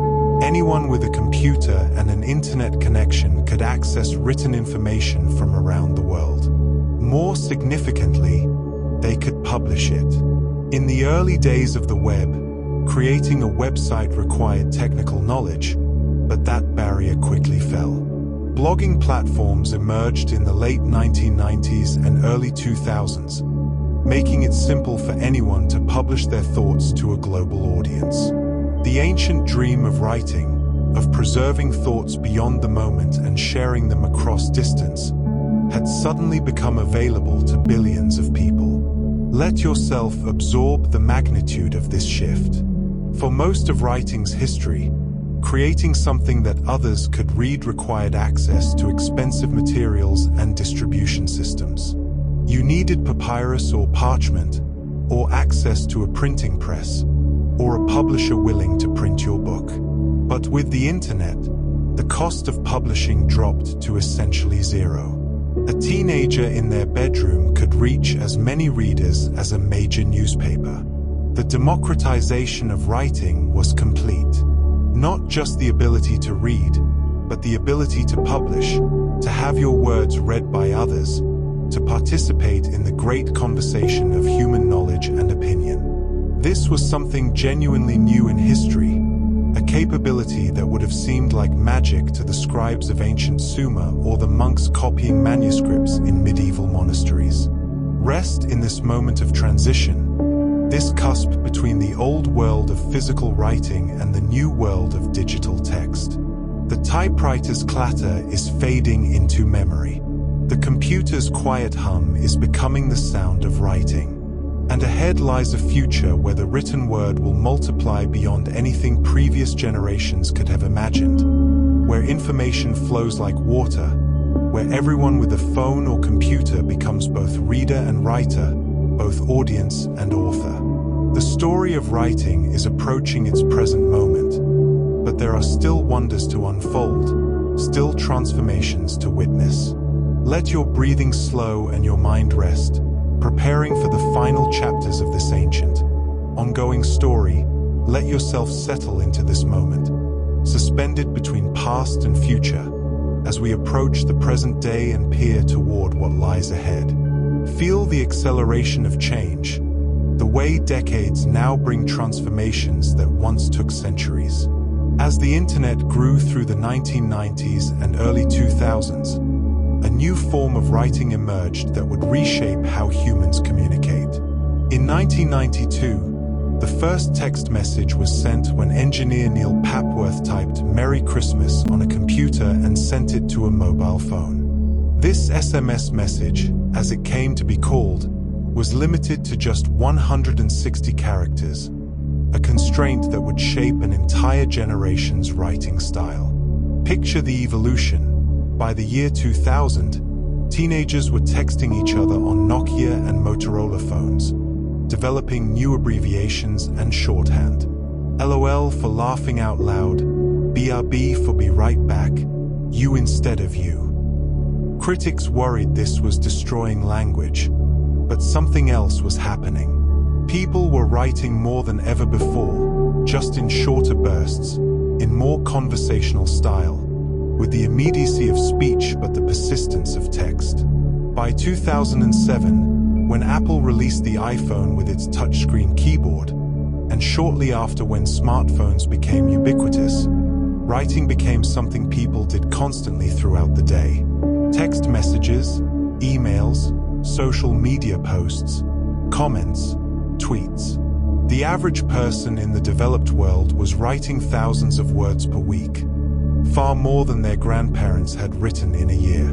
anyone with a computer and an internet connection could access written information from around the world. More significantly, they could publish it. In the early days of the web, creating a website required technical knowledge, but that barrier quickly fell. Blogging platforms emerged in the late 1990s and early 2000s, making it simple for anyone to publish their thoughts to a global audience. The ancient dream of writing, of preserving thoughts beyond the moment and sharing them across distance, had suddenly become available to billions of people. Let yourself absorb the magnitude of this shift. For most of writing's history, creating something that others could read required access to expensive materials and distribution systems. You needed papyrus or parchment, or access to a printing press, or a publisher willing to print your book. But with the internet, the cost of publishing dropped to essentially zero. A teenager in their bedroom could reach as many readers as a major newspaper. The democratization of writing was complete. Not just the ability to read, but the ability to publish, to have your words read by others, to participate in the great conversation of human knowledge and opinion. This was something genuinely new in history, a capability that would have seemed like magic to the scribes of ancient Sumer or the monks copying manuscripts in medieval monasteries. Rest in this moment of transition, this cusp between the old world of physical writing and the new world of digital text. The typewriter's clatter is fading into memory. The computer's quiet hum is becoming the sound of writing. And ahead lies a future where the written word will multiply beyond anything previous generations could have imagined, where information flows like water, where everyone with a phone or computer becomes both reader and writer, both audience and author. The story of writing is approaching its present moment, but there are still wonders to unfold, still transformations to witness. Let your breathing slow and your mind rest, preparing for the final chapters of this ancient, ongoing story. Let yourself settle into this moment, suspended between past and future, as we approach the present day and peer toward what lies ahead. Feel the acceleration of change, the way decades now bring transformations that once took centuries. As the internet grew through the 1990s and early 2000s, a new form of writing emerged that would reshape how humans communicate. In 1992, the first text message was sent when engineer Neil Papworth typed "Merry Christmas" on a computer and sent it to a mobile phone. This SMS message, as it came to be called, was limited to just 160 characters, a constraint that would shape an entire generation's writing style. Picture the evolution. By the year 2000, teenagers were texting each other on Nokia and Motorola phones, developing new abbreviations and shorthand. LOL for laughing out loud, BRB for be right back, you instead of you. Critics worried this was destroying language, but something else was happening. People were writing more than ever before, just in shorter bursts, in more conversational style, with the immediacy of speech but the persistence of text. By 2007, when Apple released the iPhone with its touchscreen keyboard, and shortly after when smartphones became ubiquitous, writing became something people did constantly throughout the day. Text messages, emails, social media posts, comments, tweets. The average person in the developed world was writing thousands of words per week, far more than their grandparents had written in a year.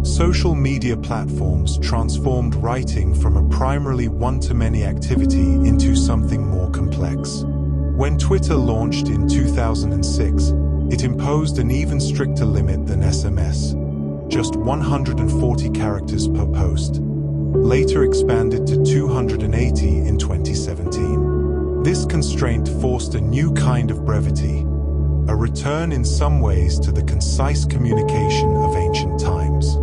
Social media platforms transformed writing from a primarily one-to-many activity into something more complex. When Twitter launched in 2006, it imposed an even stricter limit than SMS, just 140 characters per post, later expanded to 280 in 2017. This constraint forced a new kind of brevity, a return in some ways to the concise communication of ancient times.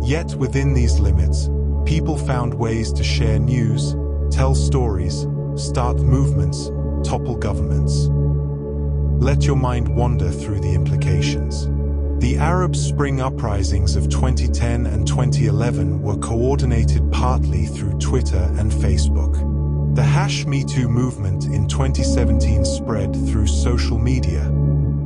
Yet within these limits, people found ways to share news, tell stories, start movements, topple governments. Let your mind wander through the implications. The Arab Spring uprisings of 2010 and 2011 were coordinated partly through Twitter and Facebook. The #MeToo movement in 2017 spread through social media,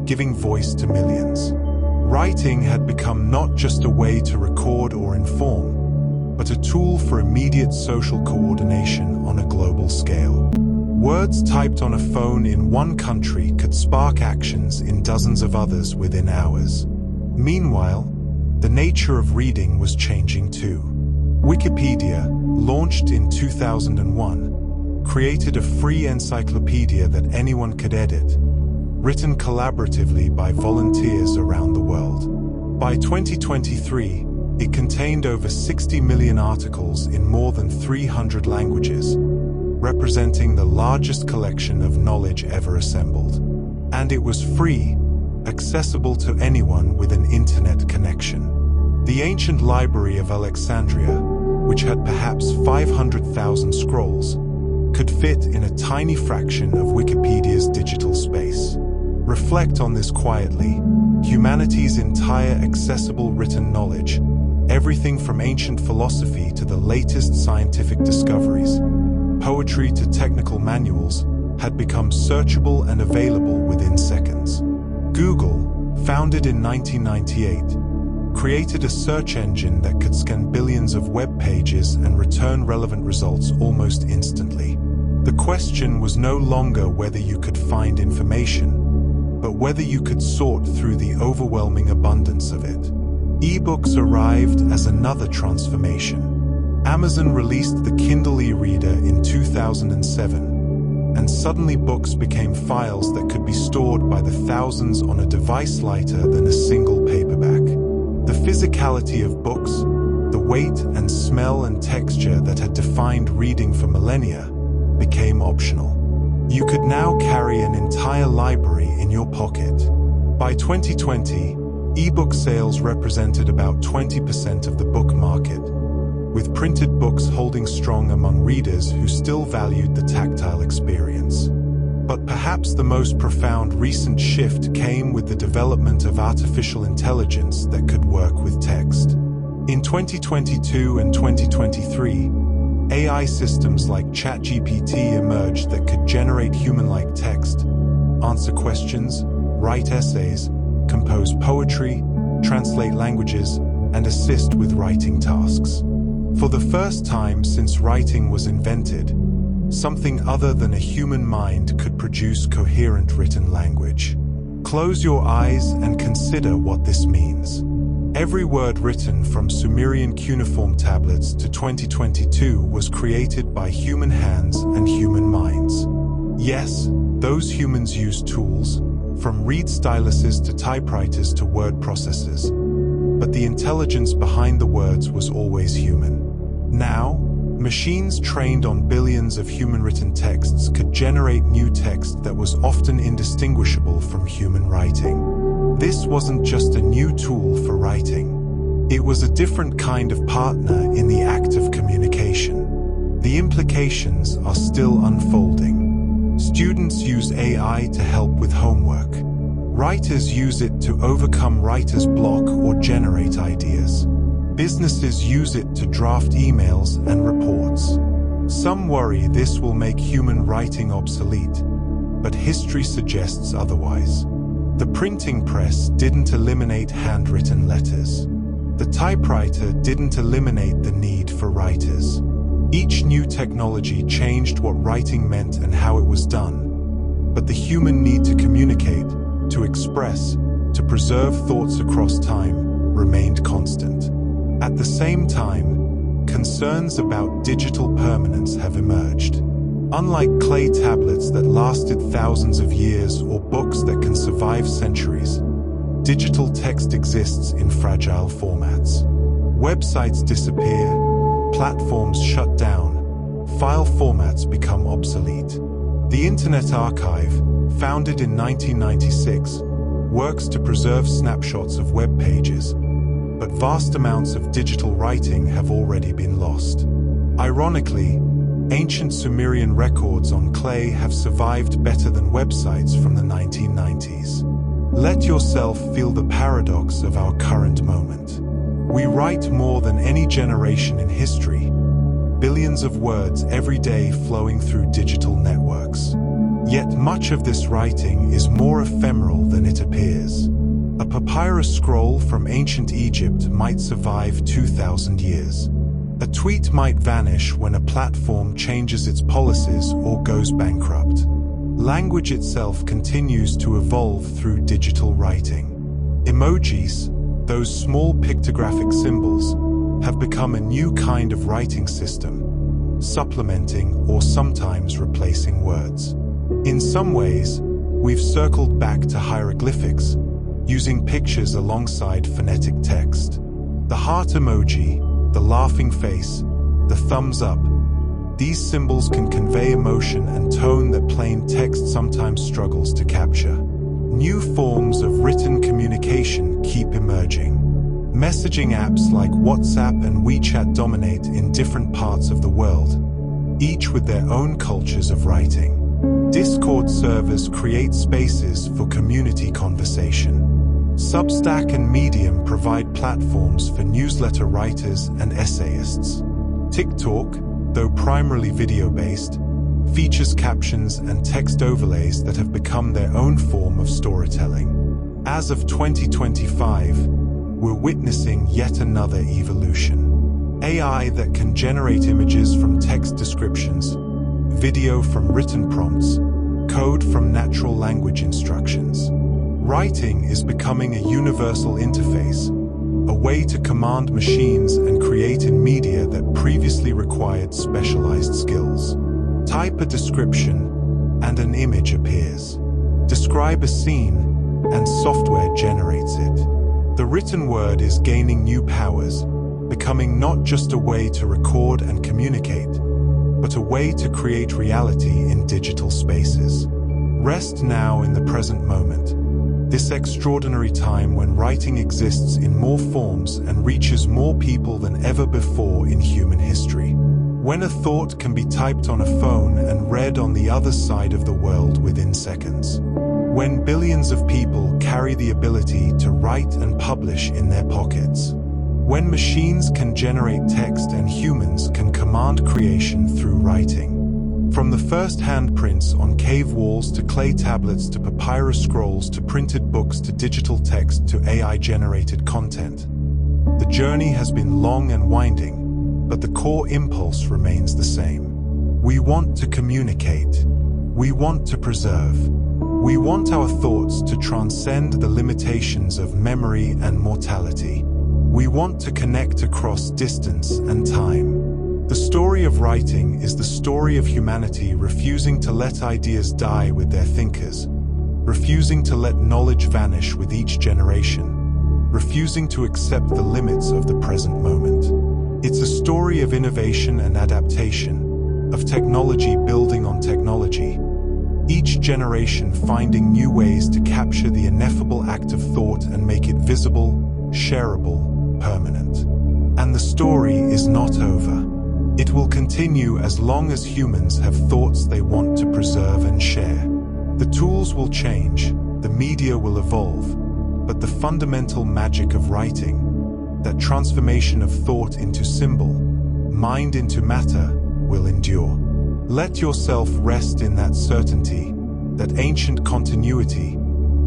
giving voice to millions. Writing had become not just a way to record or inform, but a tool for immediate social coordination on a global scale. Words typed on a phone in one country could spark actions in dozens of others within hours. Meanwhile, the nature of reading was changing too. Wikipedia, launched in 2001, created a free encyclopedia that anyone could edit, written collaboratively by volunteers around the world. By 2023, it contained over 60 million articles in more than 300 languages, representing the largest collection of knowledge ever assembled. And it was free, accessible to anyone with an internet connection. The ancient library of Alexandria, which had perhaps 500,000 scrolls, could fit in a tiny fraction of Wikipedia's digital space. Reflect on this quietly. Humanity's entire accessible written knowledge, everything from ancient philosophy to the latest scientific discoveries, poetry to technical manuals, had become searchable and available within seconds. Google, founded in 1998, created a search engine that could scan billions of web pages and return relevant results almost instantly. The question was no longer whether you could find information, but whether you could sort through the overwhelming abundance of it. E-books arrived as another transformation. Amazon released the Kindle e-reader in 2007, and suddenly books became files that could be stored by the thousands on a device lighter than a single paperback. The physicality of books, the weight and smell and texture that had defined reading for millennia, became optional. You could now carry an entire library in your pocket. By 2020, e-book sales represented about 20% of the book market, with printed books holding strong among readers who still valued the tactile experience. But perhaps the most profound recent shift came with the development of artificial intelligence that could work with text. In 2022 and 2023, AI systems like ChatGPT emerged that could generate human-like text, answer questions, write essays, compose poetry, translate languages, and assist with writing tasks. For the first time since writing was invented, something other than a human mind could produce coherent written language. Close your eyes and consider what this means. Every word written from Sumerian cuneiform tablets to 2022 was created by human hands and human minds. Yes, those humans used tools, from reed styluses to typewriters to word processors, but the intelligence behind the words was always human. Now, machines trained on billions of human-written texts could generate new text that was often indistinguishable from human writing. This wasn't just a new tool for writing. It was a different kind of partner in the act of communication. The implications are still unfolding. Students use AI to help with homework. Writers use it to overcome writer's block or generate ideas. Businesses use it to draft emails and reports. Some worry this will make human writing obsolete, but history suggests otherwise. The printing press didn't eliminate handwritten letters. The typewriter didn't eliminate the need for writers. Each new technology changed what writing meant and how it was done. But the human need to communicate, to express, to preserve thoughts across time remained constant. At the same time, concerns about digital permanence have emerged. Unlike clay tablets that lasted thousands of years or books that can survive centuries, digital text exists in fragile formats. Websites disappear, platforms shut down, file formats become obsolete. The Internet Archive, founded in 1996, works to preserve snapshots of web pages, but vast amounts of digital writing have already been lost. Ironically, ancient Sumerian records on clay have survived better than websites from the 1990s. Let yourself feel the paradox of our current moment. We write more than any generation in history, billions of words every day flowing through digital networks. Yet much of this writing is more ephemeral than it appears. A papyrus scroll from ancient Egypt might survive 2,000 years. A tweet might vanish when a platform changes its policies or goes bankrupt. Language itself continues to evolve through digital writing. Emojis, those small pictographic symbols, have become a new kind of writing system, supplementing or sometimes replacing words. In some ways, we've circled back to hieroglyphics, using pictures alongside phonetic text. The heart emoji, the laughing face, the thumbs up, these symbols can convey emotion and tone that plain text sometimes struggles to capture. New forms of written communication keep emerging. Messaging apps like WhatsApp and WeChat dominate in different parts of the world, each with their own cultures of writing. Discord servers create spaces for community conversation. Substack and Medium provide platforms for newsletter writers and essayists. TikTok, though primarily video-based, features captions and text overlays that have become their own form of storytelling. As of 2025, we're witnessing yet another evolution. AI that can generate images from text descriptions, video from written prompts, code from natural language instructions. Writing is becoming a universal interface, a way to command machines and create in media that previously required specialized skills. Type a description, and an image appears. Describe a scene, and software generates it. The written word is gaining new powers, becoming not just a way to record and communicate, but a way to create reality in digital spaces. Rest now in the present moment, this extraordinary time when writing exists in more forms and reaches more people than ever before in human history. When a thought can be typed on a phone and read on the other side of the world within seconds. When billions of people carry the ability to write and publish in their pockets. When machines can generate text and humans can command creation through writing. From the first handprints on cave walls to clay tablets to papyrus scrolls to printed books to digital text to AI-generated content. The journey has been long and winding, but the core impulse remains the same. We want to communicate. We want to preserve. We want our thoughts to transcend the limitations of memory and mortality. We want to connect across distance and time. The story of writing is the story of humanity refusing to let ideas die with their thinkers, refusing to let knowledge vanish with each generation, refusing to accept the limits of the present moment. It's a story of innovation and adaptation, of technology building on technology, each generation finding new ways to capture the ineffable act of thought and make it visible, shareable, permanent. And the story is not over. It will continue as long as humans have thoughts they want to preserve and share. The tools will change, the media will evolve, but the fundamental magic of writing, that transformation of thought into symbol, mind into matter, will endure. Let yourself rest in that certainty, that ancient continuity,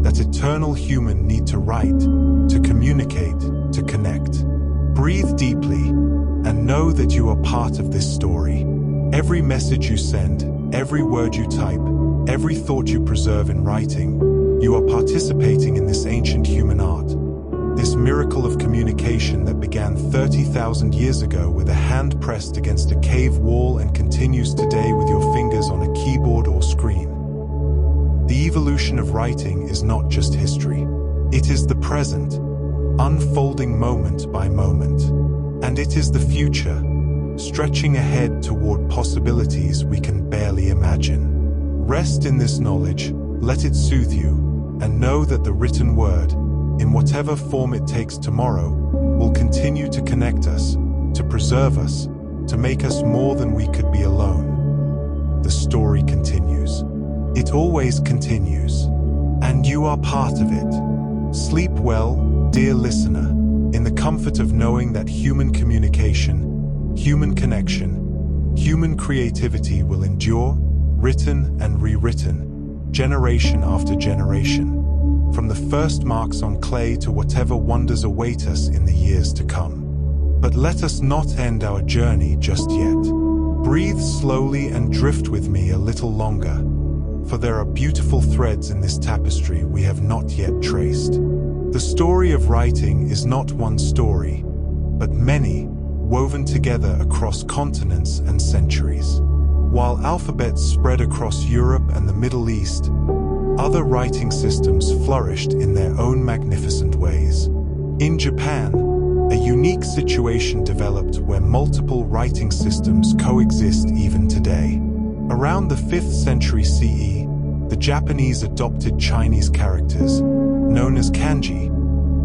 that eternal human need to write, to communicate, to connect. Breathe deeply, and know that you are part of this story. Every message you send, every word you type, every thought you preserve in writing, you are participating in this ancient human art, this miracle of communication that began 30,000 years ago with a hand pressed against a cave wall and continues today with your fingers on a keyboard or screen. The evolution of writing is not just history. It is the present, unfolding moment by moment. And it is the future, stretching ahead toward possibilities we can barely imagine. Rest in this knowledge, let it soothe you, and know that the written word, in whatever form it takes tomorrow, will continue to connect us, to preserve us, to make us more than we could be alone. The story continues. It always continues, and you are part of it. Sleep well, dear listener, in the comfort of knowing that human communication, human connection, human creativity will endure, written and rewritten, generation after generation, from the first marks on clay to whatever wonders await us in the years to come. But let us not end our journey just yet. Breathe slowly and drift with me a little longer, for there are beautiful threads in this tapestry we have not yet traced. The story of writing is not one story, but many, woven together across continents and centuries. While alphabets spread across Europe and the Middle East, other writing systems flourished in their own magnificent ways. In Japan, a unique situation developed where multiple writing systems coexist even today. Around the 5th century CE, the Japanese adopted Chinese characters, known as kanji,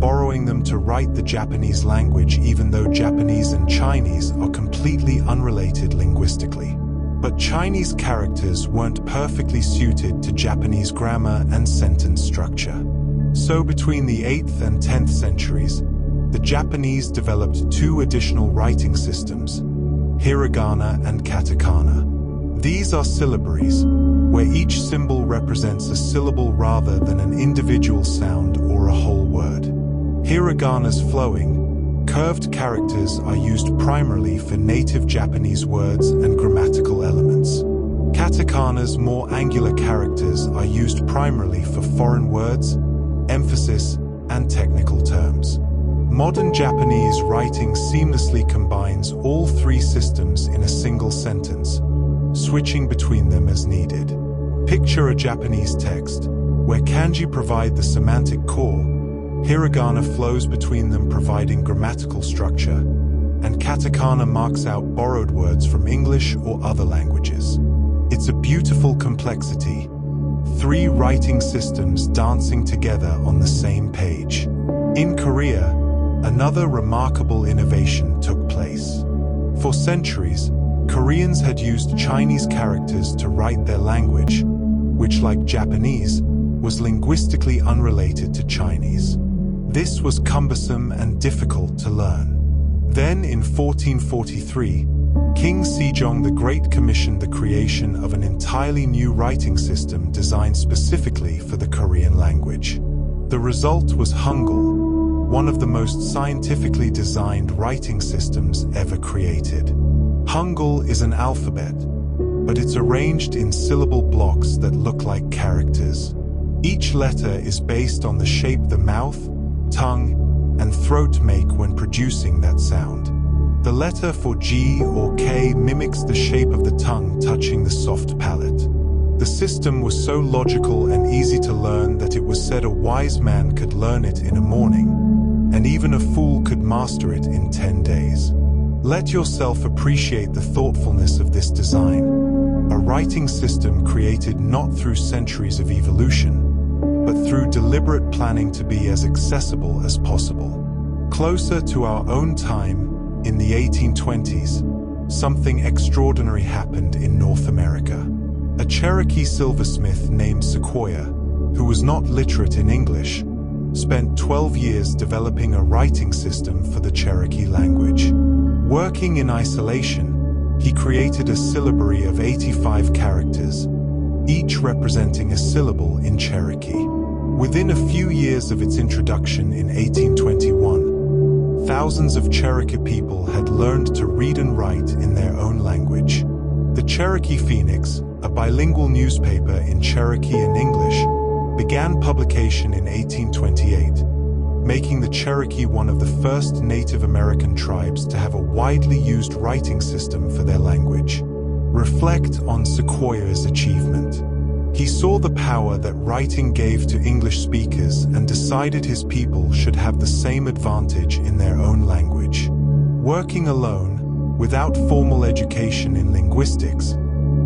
borrowing them to write the Japanese language even though Japanese and Chinese are completely unrelated linguistically. But Chinese characters weren't perfectly suited to Japanese grammar and sentence structure. So between the 8th and 10th centuries, the Japanese developed 2 additional writing systems, hiragana and katakana. These are syllabaries, where each symbol represents a syllable rather than an individual sound or a whole word. Hiragana's flowing, curved characters are used primarily for native Japanese words and grammatical elements. Katakana's more angular characters are used primarily for foreign words, emphasis, and technical terms. Modern Japanese writing seamlessly combines all 3 systems in a single sentence, switching between them as needed. Picture a Japanese text, where kanji provide the semantic core, hiragana flows between them providing grammatical structure, and katakana marks out borrowed words from English or other languages. It's a beautiful complexity, 3 writing systems dancing together on the same page. In Korea, another remarkable innovation took place. For centuries, Koreans had used Chinese characters to write their language, which, like Japanese, was linguistically unrelated to Chinese. This was cumbersome and difficult to learn. Then, in 1443, King Sejong the Great commissioned the creation of an entirely new writing system designed specifically for the Korean language. The result was Hangul, one of the most scientifically designed writing systems ever created. Hangul is an alphabet, but it's arranged in syllable blocks that look like characters. Each letter is based on the shape the mouth, tongue, and throat make when producing that sound. The letter for G or K mimics the shape of the tongue touching the soft palate. The system was so logical and easy to learn that it was said a wise man could learn it in a morning, and even a fool could master it in 10 days. Let yourself appreciate the thoughtfulness of this design, a writing system created not through centuries of evolution, but through deliberate planning to be as accessible as possible. Closer to our own time, in the 1820s, something extraordinary happened in North America. A Cherokee silversmith named Sequoyah, who was not literate in English, spent 12 years developing a writing system for the Cherokee language. Working in isolation, he created a syllabary of 85 characters, each representing a syllable in Cherokee. Within a few years of its introduction in 1821, thousands of Cherokee people had learned to read and write in their own language. The Cherokee Phoenix, a bilingual newspaper in Cherokee and English, began publication in 1828, making the Cherokee one of the first Native American tribes to have a widely used writing system for their language. Reflect on Sequoyah's achievement. He saw the power that writing gave to English speakers and decided his people should have the same advantage in their own language. Working alone, without formal education in linguistics,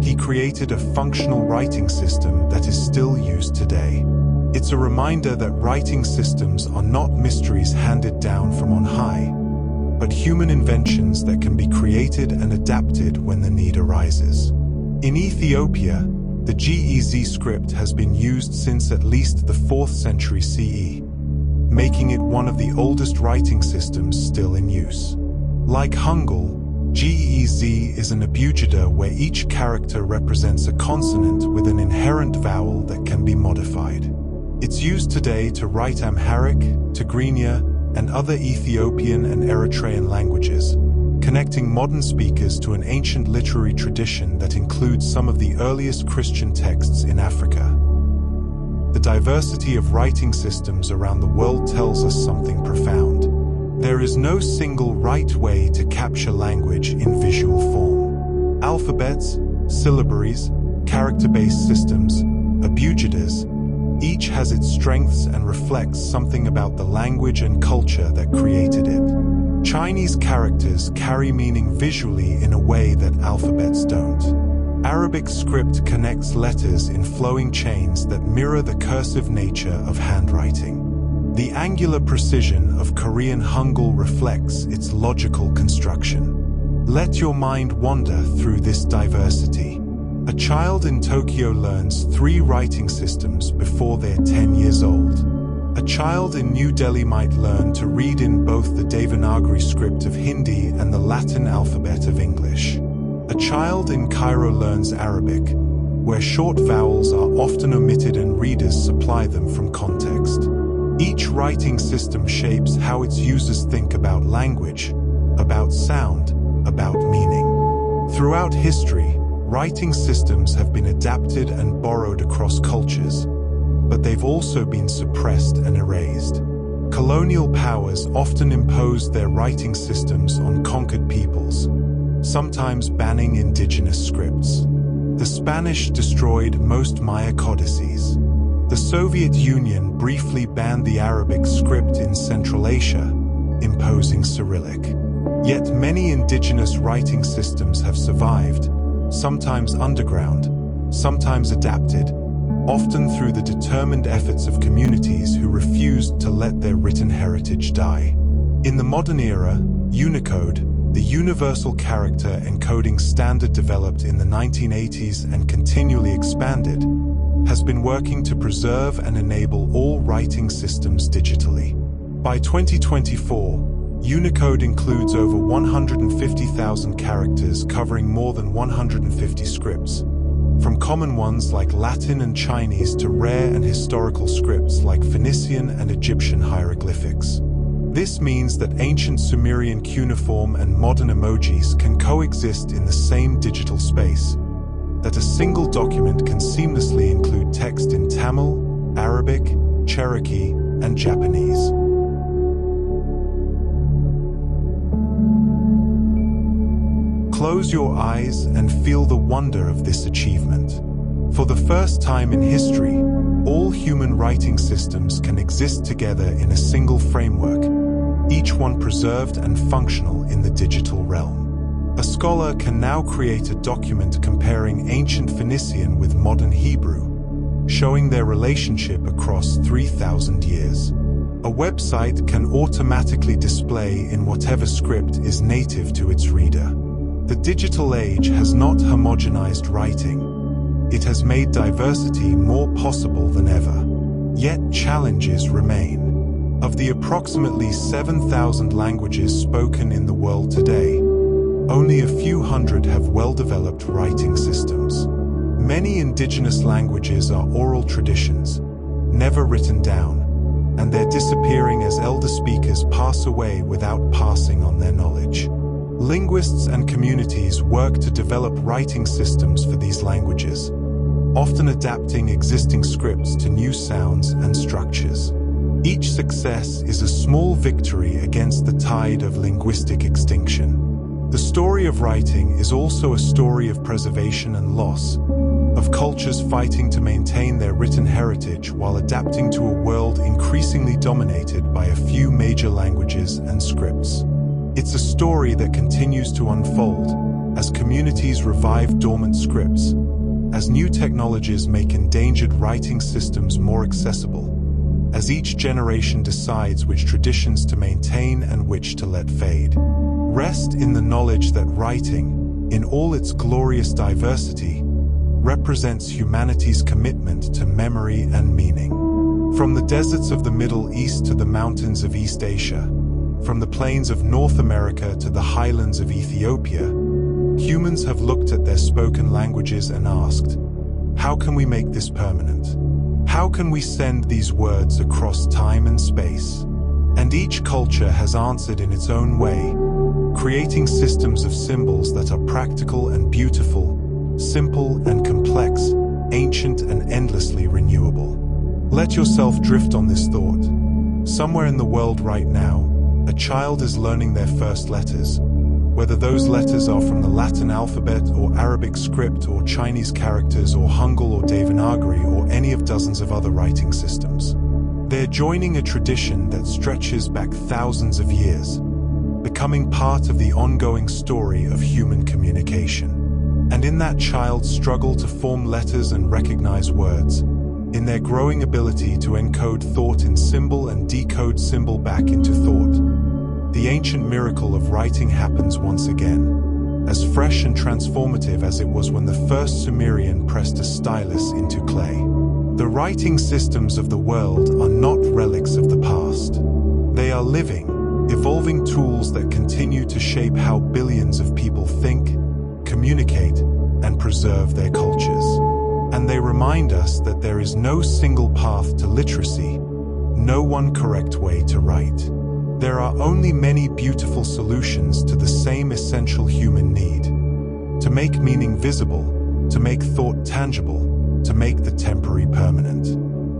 he created a functional writing system that is still used today. It's a reminder that writing systems are not mysteries handed down from on high, but human inventions that can be created and adapted when the need arises. In Ethiopia, the GEZ script has been used since at least the 4th century CE, making it one of the oldest writing systems still in use. Like Hangul, GEZ is an abugida where each character represents a consonant with an inherent vowel that can be modified. It's used today to write Amharic, Tigrinya, and other Ethiopian and Eritrean languages, connecting modern speakers to an ancient literary tradition that includes some of the earliest Christian texts in Africa. The diversity of writing systems around the world tells us something profound. There is no single right way to capture language in visual form. Alphabets, syllabaries, character-based systems, abugidas, each has its strengths and reflects something about the language and culture that created it. Chinese characters carry meaning visually in a way that alphabets don't. Arabic script connects letters in flowing chains that mirror the cursive nature of handwriting. The angular precision of Korean Hangul reflects its logical construction. Let your mind wander through this diversity. A child in Tokyo learns 3 writing systems before they're 10 years old. A child in New Delhi might learn to read in both the Devanagari script of Hindi and the Latin alphabet of English. A child in Cairo learns Arabic, where short vowels are often omitted and readers supply them from context. Each writing system shapes how its users think about language, about sound, about meaning. Throughout history, writing systems have been adapted and borrowed across cultures, but they've also been suppressed and erased. Colonial powers often imposed their writing systems on conquered peoples, sometimes banning indigenous scripts. The Spanish destroyed most Maya codices. The Soviet Union briefly banned the Arabic script in Central Asia, imposing Cyrillic. Yet many indigenous writing systems have survived, sometimes underground, sometimes adapted, often through the determined efforts of communities who refused to let their written heritage die. In the modern era, Unicode, the universal character encoding standard developed in the 1980s and continually expanded, has been working to preserve and enable all writing systems digitally. By 2024, Unicode includes over 150,000 characters covering more than 150 scripts, from common ones like Latin and Chinese to rare and historical scripts like Phoenician and Egyptian hieroglyphics. This means that ancient Sumerian cuneiform and modern emojis can coexist in the same digital space, that a single document can seamlessly include text in Tamil, Arabic, Cherokee, and Japanese. Close your eyes and feel the wonder of this achievement. For the first time in history, all human writing systems can exist together in a single framework, each one preserved and functional in the digital realm. A scholar can now create a document comparing ancient Phoenician with modern Hebrew, showing their relationship across 3,000 years. A website can automatically display in whatever script is native to its reader. The digital age has not homogenized writing. It has made diversity more possible than ever. Yet challenges remain. Of the approximately 7,000 languages spoken in the world today, only a few hundred have well-developed writing systems. Many indigenous languages are oral traditions, never written down, and they're disappearing as elder speakers pass away without passing on their knowledge. Linguists and communities work to develop writing systems for these languages, often adapting existing scripts to new sounds and structures. Each success is a small victory against the tide of linguistic extinction. The story of writing is also a story of preservation and loss, of cultures fighting to maintain their written heritage while adapting to a world increasingly dominated by a few major languages and scripts. It's a story that continues to unfold as communities revive dormant scripts, as new technologies make endangered writing systems more accessible, as each generation decides which traditions to maintain and which to let fade. Rest in the knowledge that writing, in all its glorious diversity, represents humanity's commitment to memory and meaning. From the deserts of the Middle East to the mountains of East Asia, from the plains of North America to the highlands of Ethiopia, humans have looked at their spoken languages and asked, how can we make this permanent? How can we send these words across time and space? And each culture has answered in its own way, creating systems of symbols that are practical and beautiful, simple and complex, ancient and endlessly renewable. Let yourself drift on this thought. Somewhere in the world right now, a child is learning their first letters, whether those letters are from the Latin alphabet or Arabic script or Chinese characters or Hangul or Devanagari or any of dozens of other writing systems. They're joining a tradition that stretches back thousands of years, becoming part of the ongoing story of human communication. And in that child's struggle to form letters and recognize words, in their growing ability to encode thought in symbol and decode symbol back into thought, the ancient miracle of writing happens once again, as fresh and transformative as it was when the first Sumerian pressed a stylus into clay. The writing systems of the world are not relics of the past. They are living, evolving tools that continue to shape how billions of people think, communicate, and preserve their cultures. And they remind us that there is no single path to literacy, no one correct way to write. There are only many beautiful solutions to the same essential human need: to make meaning visible, to make thought tangible, to make the temporary permanent.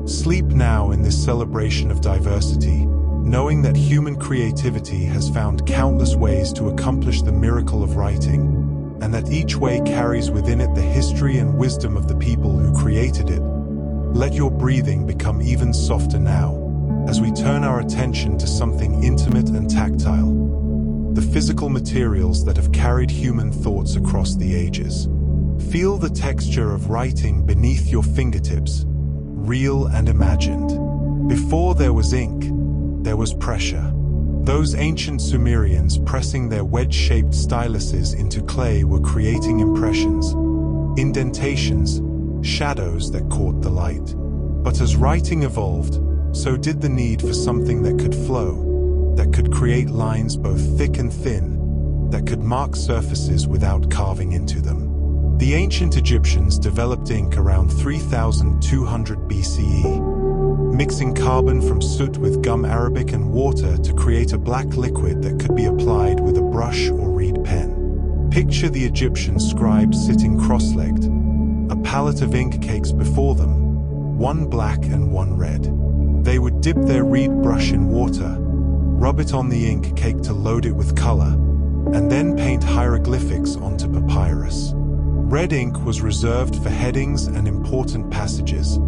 Sleep now in this celebration of diversity, knowing that human creativity has found countless ways to accomplish the miracle of writing, and that each way carries within it the history and wisdom of the people who created it. Let your breathing become even softer now, as we turn our attention to something intimate and tactile, the physical materials that have carried human thoughts across the ages. Feel the texture of writing beneath your fingertips, real and imagined. Before there was ink, there was pressure. Those ancient Sumerians pressing their wedge-shaped styluses into clay were creating impressions, indentations, shadows that caught the light. But as writing evolved, so did the need for something that could flow, that could create lines both thick and thin, that could mark surfaces without carving into them. The ancient Egyptians developed ink around 3200 BCE, mixing carbon from soot with gum arabic and water to create a black liquid that could be applied with a brush or reed pen. Picture the Egyptian scribes sitting cross-legged, a palette of ink cakes before them, one black and one red. They would dip their reed brush in water, rub it on the ink cake to load it with color, and then paint hieroglyphics onto papyrus. Red ink was reserved for headings and important passages,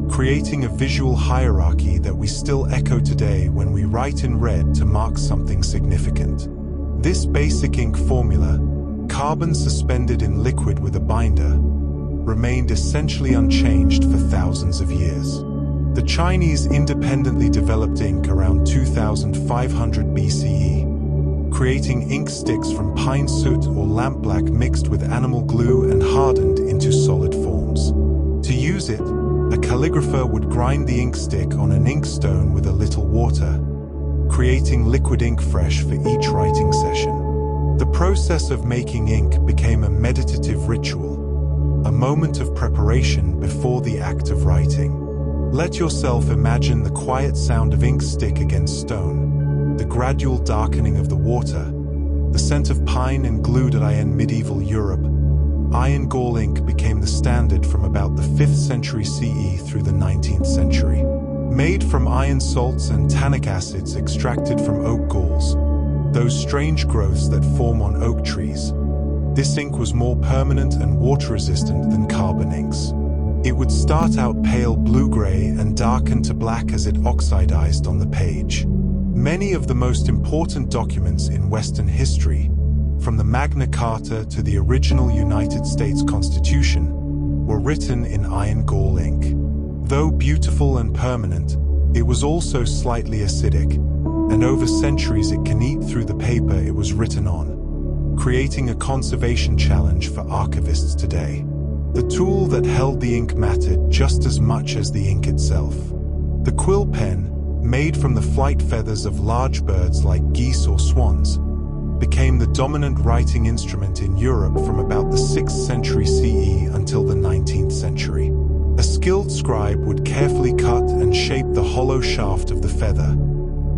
creating a visual hierarchy that we still echo today when we write in red to mark something significant. This basic ink formula, carbon suspended in liquid with a binder, remained essentially unchanged for thousands of years. The Chinese independently developed ink around 2500 BCE, creating ink sticks from pine soot or lampblack mixed with animal glue and hardened into solid forms. To use it, a calligrapher would grind the ink stick on an inkstone with a little water, creating liquid ink fresh for each writing session. The process of making ink became a meditative ritual, a moment of preparation before the act of writing. Let yourself imagine the quiet sound of ink stick against stone, the gradual darkening of the water, the scent of pine and glue that in medieval Europe. Iron gall ink became the standard from about the 5th century CE through the 19th century. Made from iron salts and tannic acids extracted from oak galls, those strange growths that form on oak trees, this ink was more permanent and water-resistant than carbon inks. It would start out pale blue-gray and darken to black as it oxidized on the page. Many of the most important documents in Western history, from the Magna Carta to the original United States Constitution, were written in iron gall ink. Though beautiful and permanent, it was also slightly acidic, and over centuries it can eat through the paper it was written on, creating a conservation challenge for archivists today. The tool that held the ink mattered just as much as the ink itself. The quill pen, made from the flight feathers of large birds like geese or swans, became the dominant writing instrument in Europe from about the 6th century CE until the 19th century. A skilled scribe would carefully cut and shape the hollow shaft of the feather,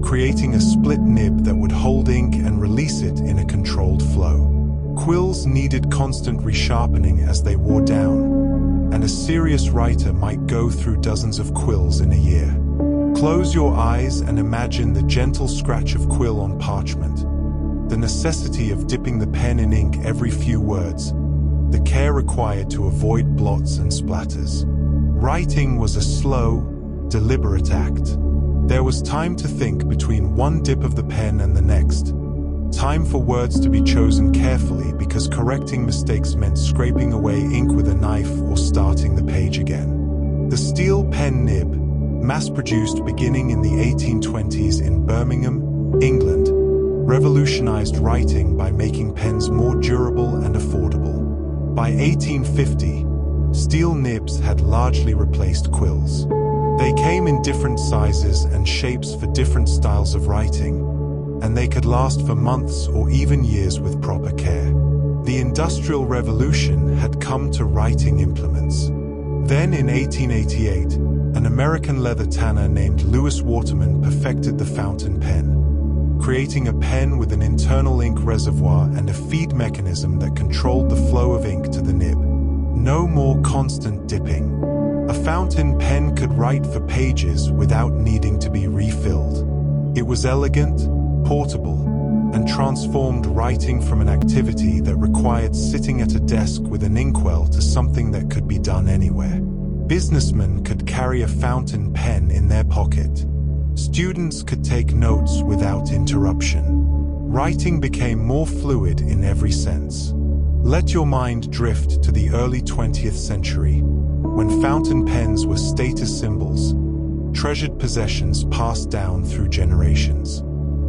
creating a split nib that would hold ink and release it in a controlled flow. Quills needed constant resharpening as they wore down, and a serious writer might go through dozens of quills in a year. Close your eyes and imagine the gentle scratch of quill on parchment, the necessity of dipping the pen in ink every few words, the care required to avoid blots and splatters. Writing was a slow, deliberate act. There was time to think between one dip of the pen and the next, time for words to be chosen carefully because correcting mistakes meant scraping away ink with a knife or starting the page again. The steel pen nib, mass-produced beginning in the 1820s in Birmingham, England, revolutionized writing by making pens more durable and affordable. By 1850, steel nibs had largely replaced quills. They came in different sizes and shapes for different styles of writing, and they could last for months or even years with proper care. The Industrial Revolution had come to writing implements. Then in 1888, an American leather tanner named Lewis Waterman perfected the fountain pen, creating a pen with an internal ink reservoir and a feed mechanism that controlled the flow of ink to the nib. No more constant dipping. A fountain pen could write for pages without needing to be refilled. It was elegant, portable, and transformed writing from an activity that required sitting at a desk with an inkwell to something that could be done anywhere. Businessmen could carry a fountain pen in their pocket. Students could take notes without interruption. Writing became more fluid in every sense. Let your mind drift to the early 20th century, when fountain pens were status symbols, treasured possessions passed down through generations.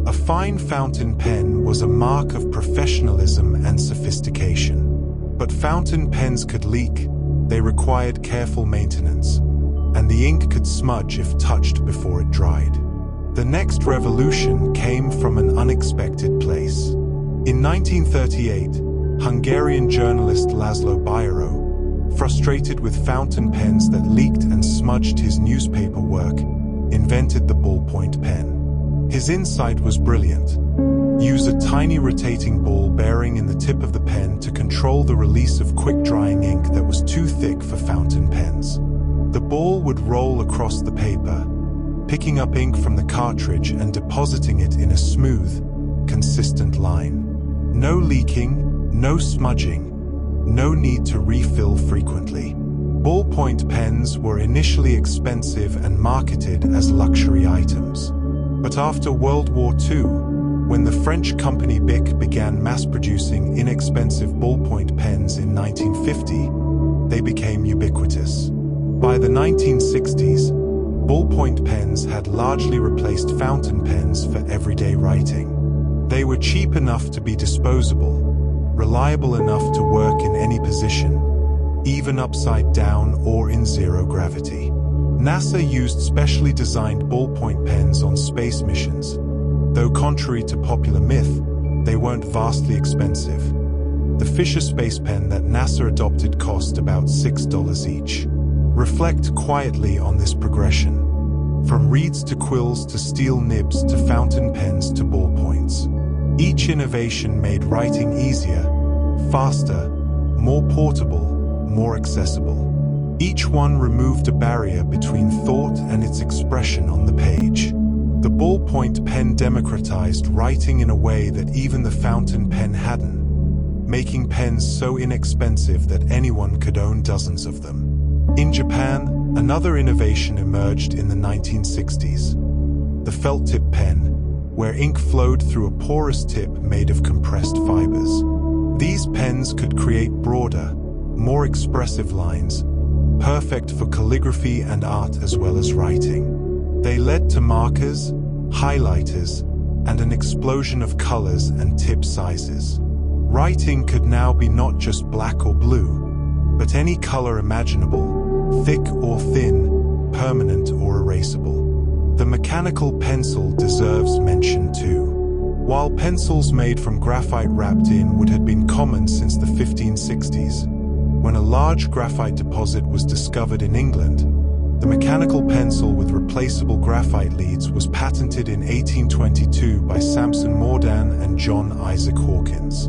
A fine fountain pen was a mark of professionalism and sophistication. But fountain pens could leak, they required careful maintenance, and the ink could smudge if touched before it dried. The next revolution came from an unexpected place. In 1938, Hungarian journalist Laszlo Biro, frustrated with fountain pens that leaked and smudged his newspaper work, invented the ballpoint pen. His insight was brilliant. Use a tiny rotating ball bearing in the tip of the pen to control the release of quick-drying ink that was too thick for fountain pens. The ball would roll across the paper, picking up ink from the cartridge and depositing it in a smooth, consistent line. No leaking, no smudging, no need to refill frequently. Ballpoint pens were initially expensive and marketed as luxury items. But after World War II, when the French company Bic began mass-producing inexpensive ballpoint pens in 1950, they became ubiquitous. By the 1960s, ballpoint pens had largely replaced fountain pens for everyday writing. They were cheap enough to be disposable, reliable enough to work in any position, even upside down or in zero gravity. NASA used specially designed ballpoint pens on space missions. Though contrary to popular myth, they weren't vastly expensive. The Fisher space pen that NASA adopted cost about $6 each. Reflect quietly on this progression. From reeds to quills to steel nibs to fountain pens to ballpoints. Each innovation made writing easier, faster, more portable, more accessible. Each one removed a barrier between thought and its expression on the page. The ballpoint pen democratized writing in a way that even the fountain pen hadn't, making pens so inexpensive that anyone could own dozens of them. In Japan, another innovation emerged in the 1960s. The felt-tip pen, where ink flowed through a porous tip made of compressed fibers. These pens could create broader, more expressive lines, perfect for calligraphy and art as well as writing. They led to markers, highlighters, and an explosion of colors and tip sizes. Writing could now be not just black or blue, but any color imaginable, thick or thin, permanent or erasable. The mechanical pencil deserves mention too. While pencils made from graphite wrapped in wood had been common since the 1560s, when a large graphite deposit was discovered in England, the mechanical pencil with replaceable graphite leads was patented in 1822 by Samson Mordan and John Isaac Hawkins.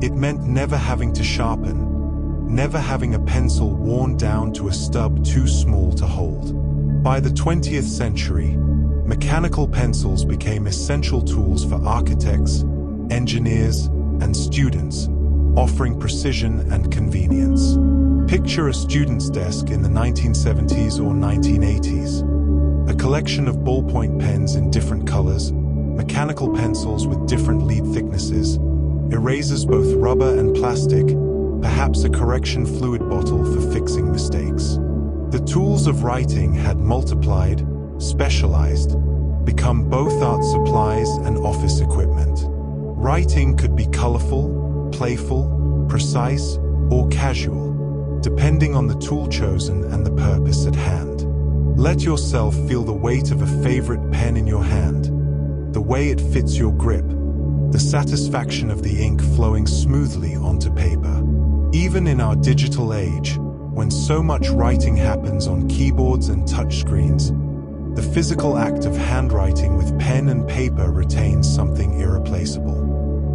It meant never having to sharpen, never having a pencil worn down to a stub too small to hold. By the 20th century, mechanical pencils became essential tools for architects, engineers, and students, offering precision and convenience. Picture a student's desk in the 1970s or 1980s. A collection of ballpoint pens in different colors, mechanical pencils with different lead thicknesses, erasers both rubber and plastic, perhaps a correction fluid bottle for fixing mistakes. The tools of writing had multiplied, specialized, become both art supplies and office equipment. Writing could be colorful, playful, precise, or casual, depending on the tool chosen and the purpose at hand. Let yourself feel the weight of a favorite pen in your hand, the way it fits your grip, the satisfaction of the ink flowing smoothly onto paper. Even in our digital age, when so much writing happens on keyboards and touchscreens, the physical act of handwriting with pen and paper retains something irreplaceable.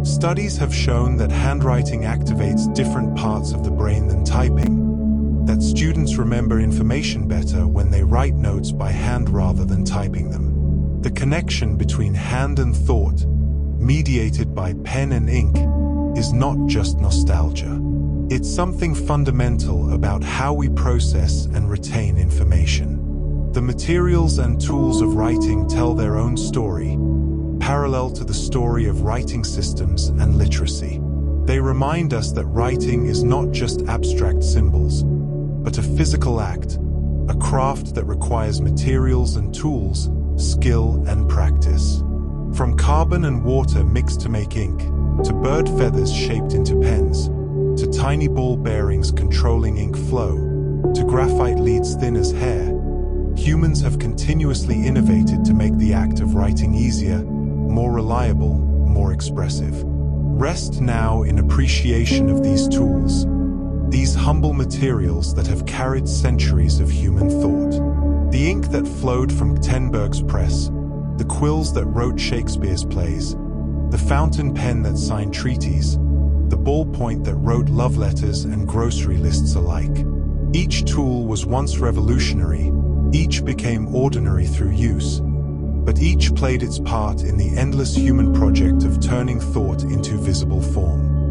Studies have shown that handwriting activates different parts of the brain than typing, that students remember information better when they write notes by hand rather than typing them. The connection between hand and thought, mediated by pen and ink, is not just nostalgia. It's something fundamental about how we process and retain information. The materials and tools of writing tell their own story, parallel to the story of writing systems and literacy. They remind us that writing is not just abstract symbols, but a physical act, a craft that requires materials and tools, skill and practice. From carbon and water mixed to make ink, to bird feathers shaped into pens, to tiny ball bearings controlling ink flow, to graphite leads thin as hair, humans have continuously innovated to make the act of writing easier, more reliable, more expressive. Rest now in appreciation of these tools, these humble materials that have carried centuries of human thought. The ink that flowed from Gutenberg's press, the quills that wrote Shakespeare's plays, the fountain pen that signed treaties, the ballpoint that wrote love letters and grocery lists alike. Each tool was once revolutionary, each became ordinary through use, but each played its part in the endless human project of turning thought into visible form.